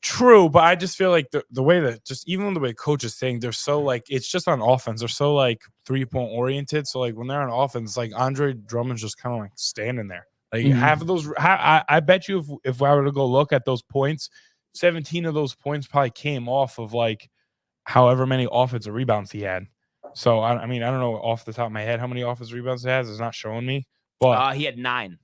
True, but I just feel like the way that just even the way coaches think, they're so like it's just on offense. They're so like 3-point oriented. So like when they're on offense, like Andre Drummond's just kind of like standing there. Like half of those, I bet you if I were to go look at those points, 17 of those points probably came off of like however many offensive rebounds he had. So I mean I don't know off the top of my head how many offensive rebounds he has. It's not showing me, but he had 9.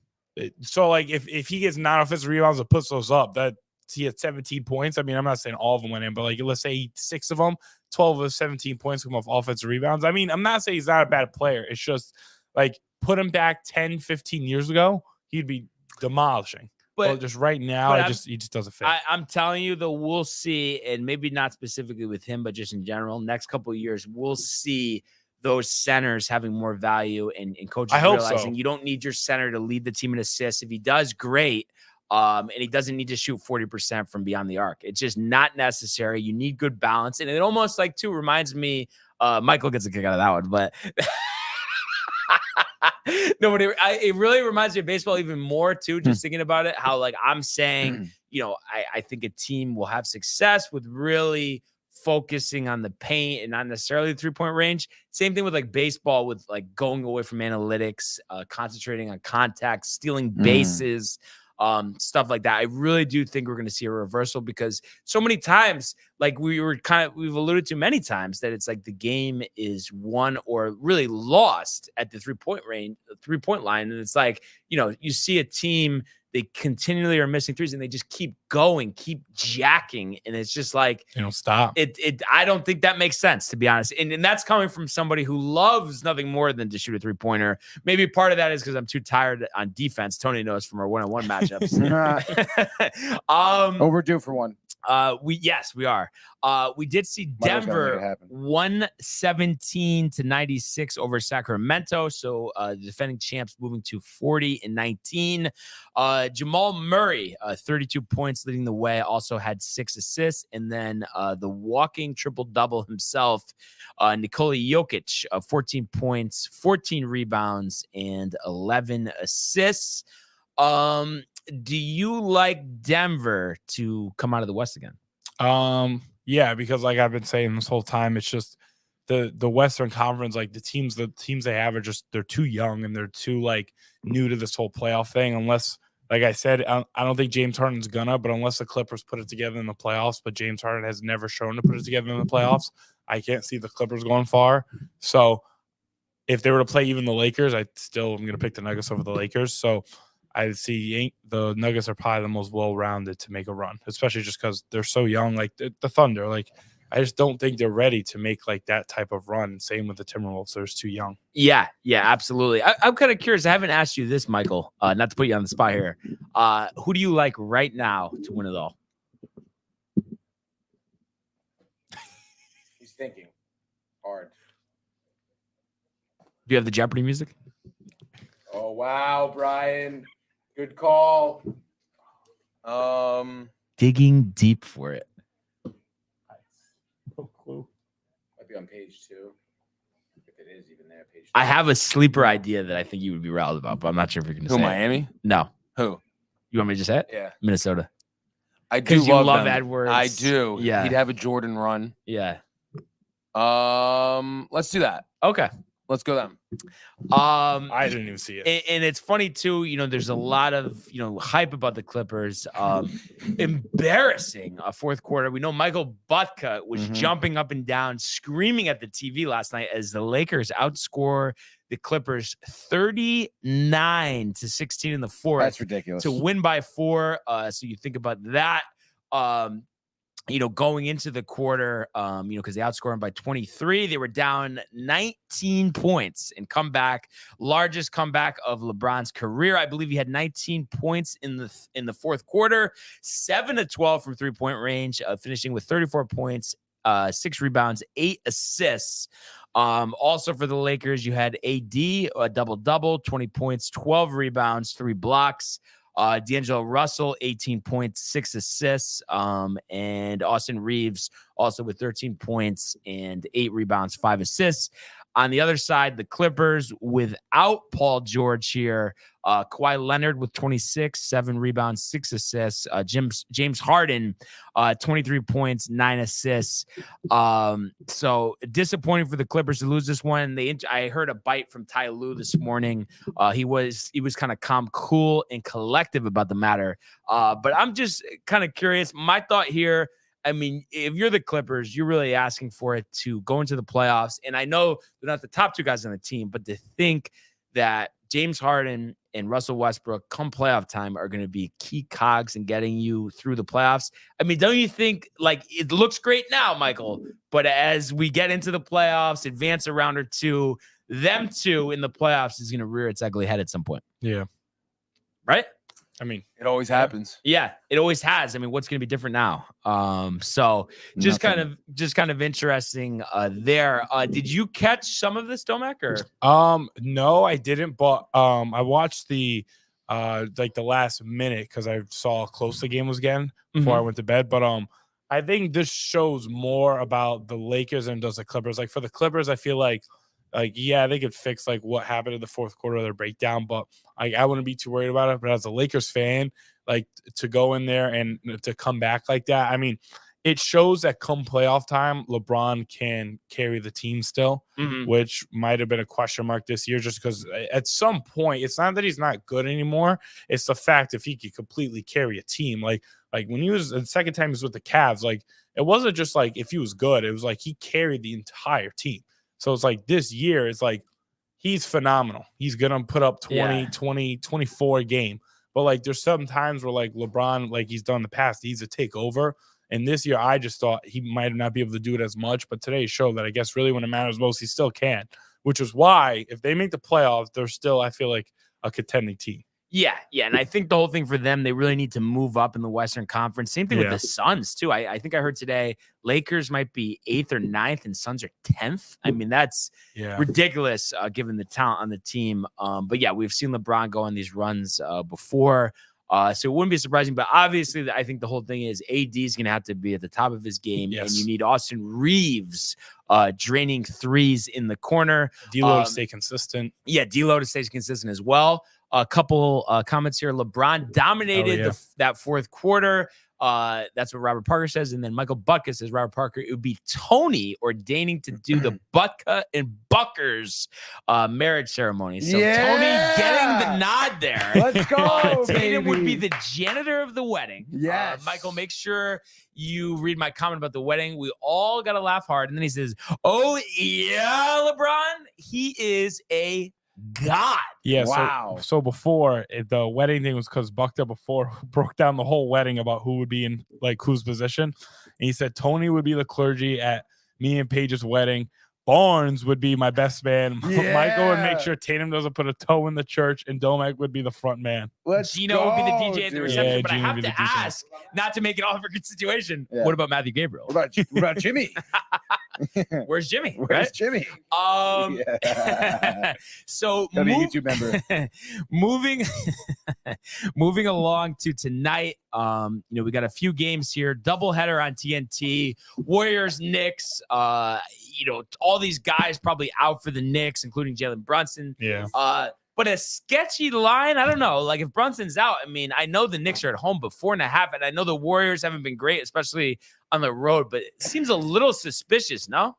So like if he gets 9 offensive rebounds and puts those up, that he had 17 points. I mean, I'm not saying all of them went in, but like let's say 6 of them, 12 of 17 points come off offensive rebounds. I mean, I'm not saying he's not a bad player. It's just like put him back 10, 15 years ago, he'd be demolishing. But just right now, he just doesn't fit. I'm telling you, though, we'll see, and maybe not specifically with him, but just in general, next couple of years, we'll see those centers having more value and coaches realizing you don't need your center to lead the team in assists. If he does, great. And he doesn't need to shoot 40% from beyond the arc. It's just not necessary. You need good balance. And it almost like too reminds me, Michael gets a kick out of that one, but it really reminds me of baseball even more too, just thinking about it, how like I'm saying, I think a team will have success with really focusing on the paint and not necessarily the 3-point range. Same thing with like baseball, with like going away from analytics, concentrating on contact, stealing bases, stuff like that. I really do think we're going to see a reversal because so many times, like we've alluded to many times, that it's like the game is won or really lost at the 3-point line. And it's like, you see a team, they continually are missing threes and they just keep going, keep jacking. And it's just like, they don't stop. I don't think that makes sense, to be honest. And that's coming from somebody who loves nothing more than to shoot a 3-pointer. Maybe part of that is because I'm too tired on defense. Tony knows from our 1-on-1 matchups. Overdue for one. We are. We did see Denver 117-96 over Sacramento. So the defending champs moving to 40-19. Jamal Murray, 32 points leading the way, also had 6 assists. And then the walking triple-double himself, Nikola Jokic, 14 points, 14 rebounds, and 11 assists. Do you like Denver to come out of the West again? Yeah, because like I've been saying this whole time, it's just the Western Conference, like the teams they have are just they're too young and they're too like new to this whole playoff thing. Unless, like I said, I don't think James Harden's gonna, but unless the Clippers put it together in the playoffs, but James Harden has never shown to put it together in the playoffs, I can't see the Clippers going far. So if they were to play even the Lakers, I still am gonna pick the Nuggets over the Lakers. So I see the Nuggets are probably the most well-rounded to make a run, especially just because they're so young. Like the Thunder, like I just don't think they're ready to make like that type of run. Same with the Timberwolves; they're just too young. Yeah, absolutely. I'm kind of curious. I haven't asked you this, Michael. Not to put you on the spot here. Who do you like right now to win it all? He's thinking hard. Do you have the Jeopardy music? Oh wow, Brian. Good call. Digging deep for it. No clue. Might be on page 2. If it is even there, page 2. I have a sleeper idea that I think you would be riled about, but I'm not sure if you're going to say Miami? it. No. Who? You want me to just say it? Yeah. Minnesota. I do Because you love them. Edwards. I do. Yeah. He'd have a Jordan run. Yeah. Let's do that. Okay. Let's go them. I didn't even see it. And it's funny too, there's a lot of, hype about the Clippers. Embarrassing fourth quarter. We know Michael Butka was jumping up and down, screaming at the TV last night as the Lakers outscore the Clippers 39-16 in the fourth. That's ridiculous. To win by 4. So you think about that. Going into the quarter, because they outscored them by 23, they were down 19 points and comeback, largest comeback of LeBron's career. I believe he had 19 points in the fourth quarter, 7-12 from 3-point range, finishing with 34 points, 6 rebounds, 8 assists. Also for the Lakers, you had AD, a double-double, 20 points, 12 rebounds, 3 blocks. D'Angelo Russell, 18 points, 6 assists, and Austin Reeves also with 13 points and 8 rebounds, 5 assists. On the other side, the Clippers without Paul George here, Kawhi Leonard with 26, 7 rebounds, 6 assists. James Harden, 23 points, 9 assists. So disappointing for the Clippers to lose this one. I heard a bite from Ty Lue this morning. He was kind of calm, cool, and collective about the matter. But I'm just kind of curious. My thought here, I mean, if you're the Clippers, you're really asking for it to go into the playoffs. And I know they're not the top 2 guys on the team, but to think that James Harden and Russell Westbrook come playoff time are going to be key cogs in getting you through the playoffs. I mean, don't you think, like, it looks great now, Michael, but as we get into the playoffs, advance a round or 2, them 2 in the playoffs is going to rear its ugly head at some point. Yeah. Right? I mean, it always happens. Yeah, it always has. I mean, what's going to be different now? So just kind of interesting there. Did you catch some of this, Domek? Or no, I didn't. But I watched the like the last minute because I saw how close the game was getting before I went to bed. But I think this shows more about the Lakers than does the Clippers. Like for the Clippers, I feel like yeah, they could fix like what happened in the fourth quarter of their breakdown, but I wouldn't be too worried about it. But as a Lakers fan, like to go in there and to come back like that, I mean, it shows that come playoff time, LeBron can carry the team still, which might have been a question mark this year, just because at some point, it's not that he's not good anymore. It's the fact if he could completely carry a team, like when he was the second time he was with the Cavs, like it wasn't just like if he was good, it was like he carried the entire team. So it's like this year, it's like he's phenomenal. He's going to put up 20, 24 a game. But like there's some times where like LeBron, like he's done in the past, he's a takeover. And this year, I just thought he might not be able to do it as much. But today showed that I guess really when it matters most, he still can, which is why if they make the playoffs, they're still, I feel like, a contending team. Yeah. And I think the whole thing for them, they really need to move up in the Western Conference. Same thing with the Suns, too. I think I heard today Lakers might be 8th or 9th and Suns are 10th. I mean, that's ridiculous given the talent on the team. But yeah, we've seen LeBron go on these runs before. So it wouldn't be surprising. But obviously, I think the whole thing is AD is going to have to be at the top of his game. And you need Austin Reeves draining threes in the corner. D'Lo to stay consistent. Yeah, D'Lo to stay consistent as well. A couple comments here. LeBron dominated that fourth quarter. That's what Robert Parker says. And then Michael Butkus says, Robert Parker, it would be Tony ordaining to do the Butkus and Buckers marriage ceremony. So Tony getting the nod there. Let's go, Tatum would be baby. the janitor of the wedding. Yes. Michael, make sure you read my comment about the wedding. We all got to laugh hard. And then he says, oh, yeah, LeBron, he is a god. Yeah. Wow. So before the wedding thing was because Buckta before broke down the whole wedding about who would be in like whose position. And he said Tony would be the clergy at me and Paige's wedding. Barnes would be my best man. Michael would make sure Tatum doesn't put a toe in the church, and Domek would be the front man. Gino would be the DJ at the reception. But I Gino have would to be the DJ. ask, not to make it all for a good situation. Yeah. What about Matthew Gabriel? What about Jimmy? Where's Jimmy? Where's Jimmy? So Gotta be a YouTube member. moving along to tonight. We got a few games here. Doubleheader on TNT. Warriors, Knicks. All these guys probably out for the Knicks, including Jalen Brunson. Yeah. But a sketchy line, I don't know. Like if Brunson's out, I mean, I know the Knicks are at home, but 4.5, and I know the Warriors haven't been great, especially on the road. But it seems a little suspicious, no?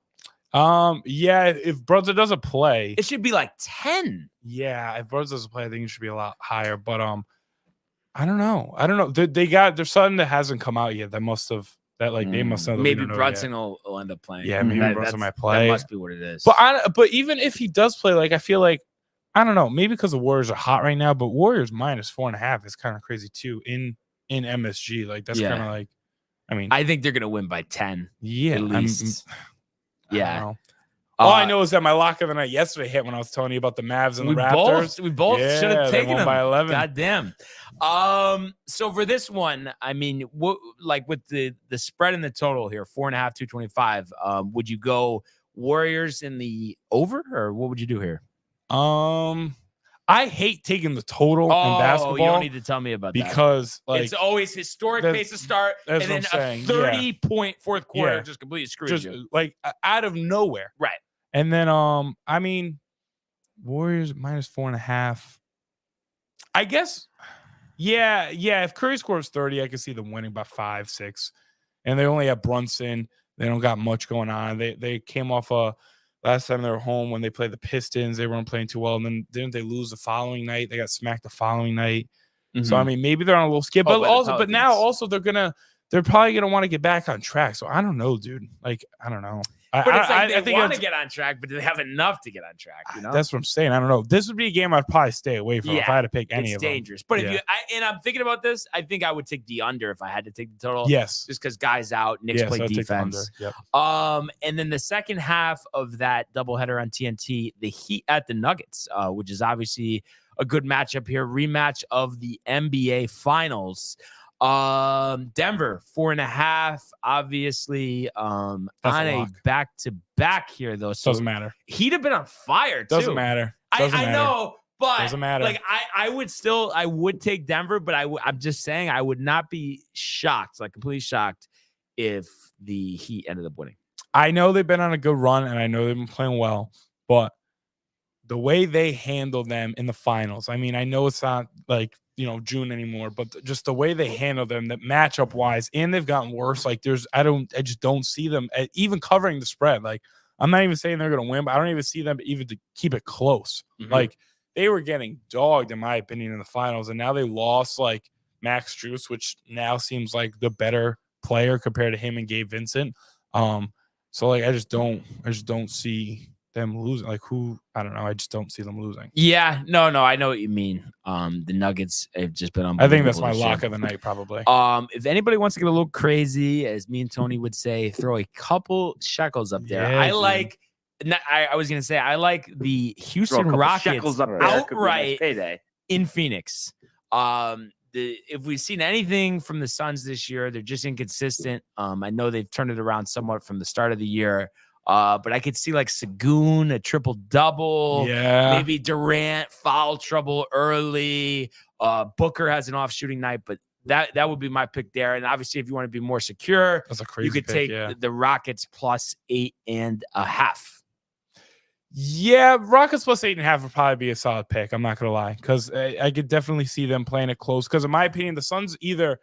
Yeah. If Brunson doesn't play, It should be like 10. yeah. If Brunson doesn't play, I think it should be a lot higher. But I don't know. They got there's something that hasn't come out yet. They must have. They must know. That we Maybe don't know Brunson yet. will end up playing. Yeah, maybe Brunson might play. That must be what it is. But even if he does play, like I feel like I don't know, maybe because the Warriors are hot right now, but Warriors minus 4.5 is kind of crazy too in MSG. Like that's kind of like, I mean, I think they're gonna win by 10. yeah, at least. I don't Yeah. know. All I know is that my lock of the night yesterday hit when I was telling you about the Mavs and the Raptors. We both should have they taken won them by 11. God damn. So for this one, I mean, with the spread and the total here, 4.5, 225. Would you go Warriors in the over, or what would you do here? I hate taking the total in basketball. You don't need to tell me about that. Because like It's always historic pace to start, and that's then what I'm saying, a 30-point fourth quarter Yeah. just completely screws just you. like out of nowhere. Right. And then I mean, Warriors minus 4.5. I guess, yeah. If Curry scores 30, I can see them winning by 5, 6. And they only have Brunson. They don't got much going on. They came off last time they were home when they played the Pistons. They weren't playing too well. And then didn't they lose the following night? They got smacked the following night. So I mean, maybe they're on a little skip. But now also they're probably gonna want to get back on track. So I don't know, dude. Like I don't know. But it's like I they want to get on track, but do they have enough to get on track? You know? That's what I'm saying. I don't know. This would be a game I'd probably stay away from if I had to pick any it's of them. dangerous. But if I'm thinking about this, I think I would take the under if I had to take the total. Yes. Just because guys out, Knicks play I'll take the defense. under. Yep. And then the second half of that doubleheader on TNT, the Heat at the Nuggets, which is obviously a good matchup here. Rematch of the NBA Finals. Denver 4.5, obviously on a back-to-back here though. So Doesn't matter. He'd have been on fire too. Doesn't matter. I know, but doesn't matter. Like I would take Denver, but I'm just saying I would not be shocked, like completely shocked, if the Heat ended up winning. I know they've been on a good run and I know they've been playing well, but the way they handle them in the finals, I mean, I know it's not like June anymore, but just the way they handle them, that matchup wise, and they've gotten worse. Like I just don't see them even covering the spread. Like I'm not even saying they're going to win, but I don't even see them even to keep it close. Mm-hmm. Like they were getting dogged in my opinion in the finals, and now they lost like Max Strus, which now seems like the better player compared to him and Gabe Vincent. So like I just don't see them losing. Like I don't know. I just don't see them losing. Yeah, no, I know what you mean. The Nuggets have just been on. I think that's my lock of the night, probably. If anybody wants to get a little crazy, as me and Tony would say, throw a couple shekels up there. Yeah, I like. I was gonna say I like the Houston Rockets outright in Phoenix. If we've seen anything from the Suns this year, they're just inconsistent. I know they've turned it around somewhat from the start of the year. But I could see like Sagoon, a triple-double. Yeah. Maybe Durant, foul trouble early. Booker has an off-shooting night, but that would be my pick there. And obviously, if you want to be more secure, that's a crazy you could pick, take the Rockets plus 8.5. Yeah, Rockets plus 8.5 would probably be a solid pick. I'm not going to lie, because I could definitely see them playing it close. Because in my opinion, the Suns either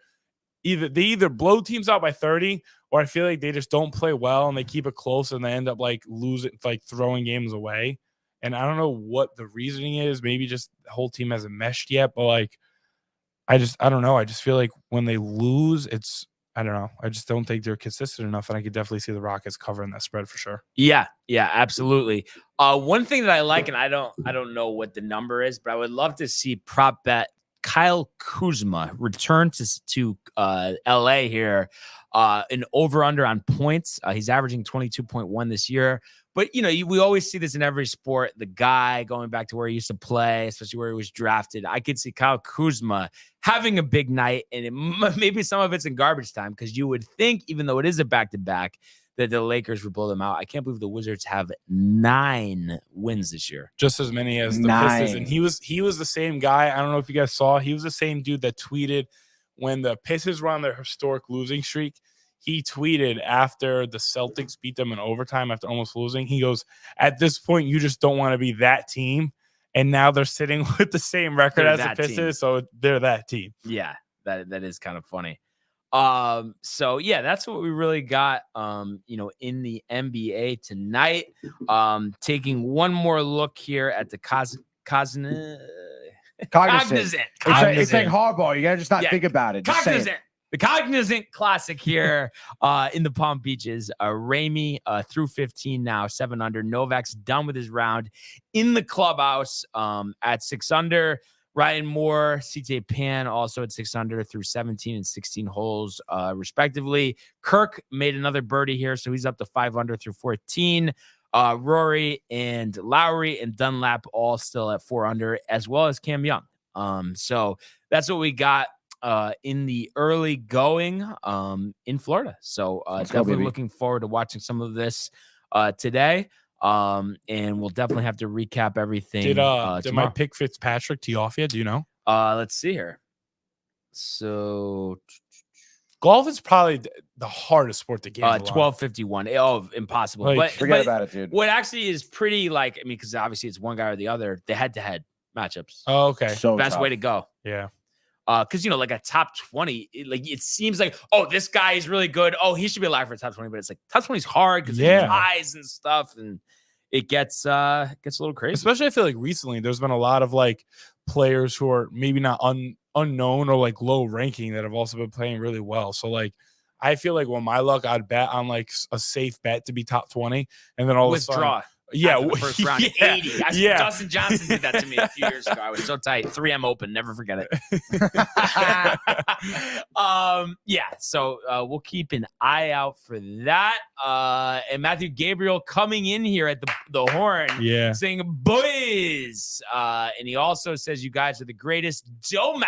either blow teams out by 30, or I feel like they just don't play well and they keep it close and they end up like losing, like throwing games away. And I don't know what the reasoning is. Maybe just the whole team hasn't meshed yet, but like I don't know. I just feel like when they lose, I don't know. I just don't think they're consistent enough, and I could definitely see the Rockets covering that spread for sure. Yeah, absolutely. One thing that I like, and I don't know what the number is, but I would love to see prop bet Kyle Kuzma return to LA here. An over-under on points. He's averaging 22.1 this year. But, we always see this in every sport. The guy going back to where he used to play, especially where he was drafted. I could see Kyle Kuzma having a big night, and maybe some of it's in garbage time, because you would think, even though it is a back-to-back, that the Lakers would blow them out. I can't believe the Wizards have 9 wins this year. Just as many as the Pistons. And he was the same guy. I don't know if you guys saw. He was the same dude that tweeted when the Pistons were on their historic losing streak. He tweeted after the Celtics beat them in overtime after almost losing. He goes, at this point, you just don't want to be that team. And now they're sitting with the same record as the Pistons, team. So they're that team. Yeah, that is kind of funny. So yeah, that's what we really got, in the NBA tonight. Taking one more look here at the cognizant. It's like hardball. You gotta just not think about it. Just cognizant. The Cognizant Classic here in the Palm Beaches. Ramey through 15 now, 7 under. Novak's done with his round in the clubhouse at 6 under. Ryan Moore, CJ Pan also at 6 under through 17 and 16 holes, respectively. Kirk made another birdie here, so he's up to 5 under through 14. Rory and Lowry and Dunlap all still at 4 under, as well as Cam Young. So that's what we got in the early going in Florida. So definitely looking forward to watching some of this today. And we'll definitely have to recap everything. Did my pick Fitzpatrick tee off yet? Do you know? Let's see here. So golf is probably the hardest sport to gamble. 1251. Oh, impossible. Like, but forget about it, dude. What actually is pretty because obviously it's one guy or the other. The head-to-head matchups. Oh, okay. So best tough. way to go. Yeah. Because like a top 20, it seems like, oh, this guy is really good. Oh, he should be alive for a top 20, but it's like top 20 is hard because there's ties and stuff, and it gets a little crazy. Especially, I feel like recently there's been a lot of like players who are maybe not unknown or like low ranking that have also been playing really well. So like, I feel like when my luck, I'd bet on like a safe bet to be top 20, and then all of a sudden. Yeah, the first round, 80. Dustin Johnson did that to me a few years ago. I was so tight. 3M Open, never forget it. So we'll keep an eye out for that. And Matthew Gabriel coming in here at the horn, saying, boys. And he also says, you guys are the greatest. Domac.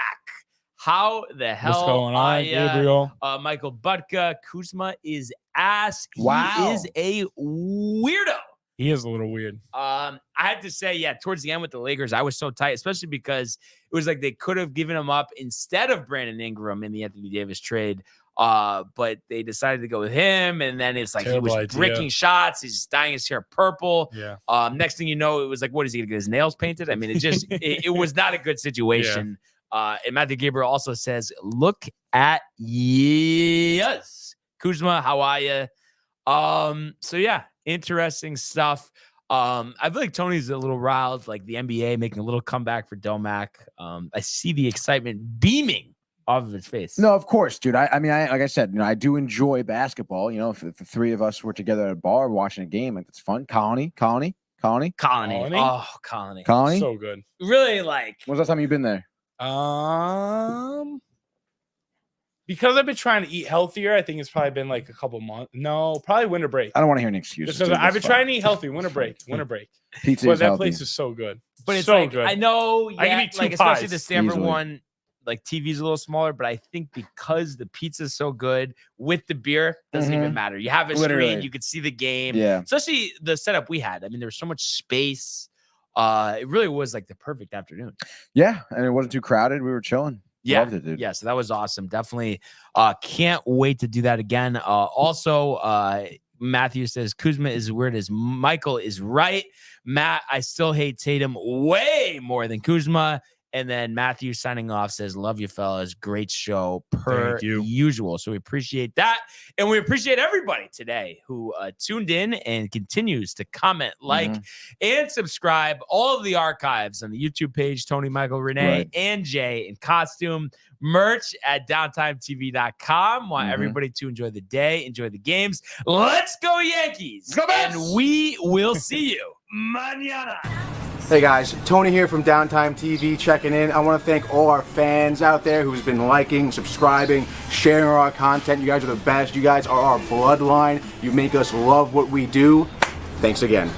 How the hell what's going on, Gabriel? Michael Butka. Kuzma is ass. Wow. He is a weirdo. He is a little weird. I had to say, towards the end with the Lakers, I was so tight, especially because it was like they could have given him up instead of Brandon Ingram in the Anthony Davis trade. But they decided to go with him, and then it's like terrible he was breaking shots. He's just dyeing his hair purple. Yeah. Next thing you know, it was like, what is he gonna get his nails painted? I mean, it just it was not a good situation. Yeah. And Matthew Gabriel also says, look at yes, Kuzma, how are you? So yeah. Interesting stuff. I feel like Tony's a little riled, like the NBA making a little comeback for Domac. I see the excitement beaming off of his face. No, of course, dude. I mean, like I said, I do enjoy basketball. If the three of us were together at a bar watching a game, like it's fun. Colony. Oh, Colony. So good. Really, like. When's the last time you've been there? Because I've been trying to eat healthier, I think it's probably been like a couple months. No, probably winter break. I don't want to hear an excuse. Just because I've been trying to eat healthy. Winter break. Pizza but is that healthy. Place is so good. But it's so like, good. I know, I can eat 2 like pies especially the Stanford easily. one, like TV's a little smaller, but I think because the pizza is so good with the beer, doesn't even matter. You have a screen, you could see the game. Yeah. Especially the setup we had. I mean, there was so much space. It really was like the perfect afternoon. Yeah, and it wasn't too crowded. We were chilling. Yeah. Loved it, dude. Yeah, so that was awesome. Definitely can't wait to do that again. Also, Matthew says Kuzma is weird as Michael is right. Matt, I still hate Tatum way more than Kuzma. And then Matthew signing off says, love you, fellas. Great show per usual. So we appreciate that. And we appreciate everybody today who tuned in and continues to comment, like, and subscribe. All of the archives on the YouTube page, Tony, Michael, Renee, and Jay in costume. Merch at downtimetv.com. Want everybody to enjoy the day, enjoy the games. Let's go Yankees. Go Mets! And we will see you mañana. Hey guys, Tony here from Downtime TV checking in. I want to thank all our fans out there who's been liking, subscribing, sharing our content. You guys are the best. You guys are our bloodline. You make us love what we do. Thanks again.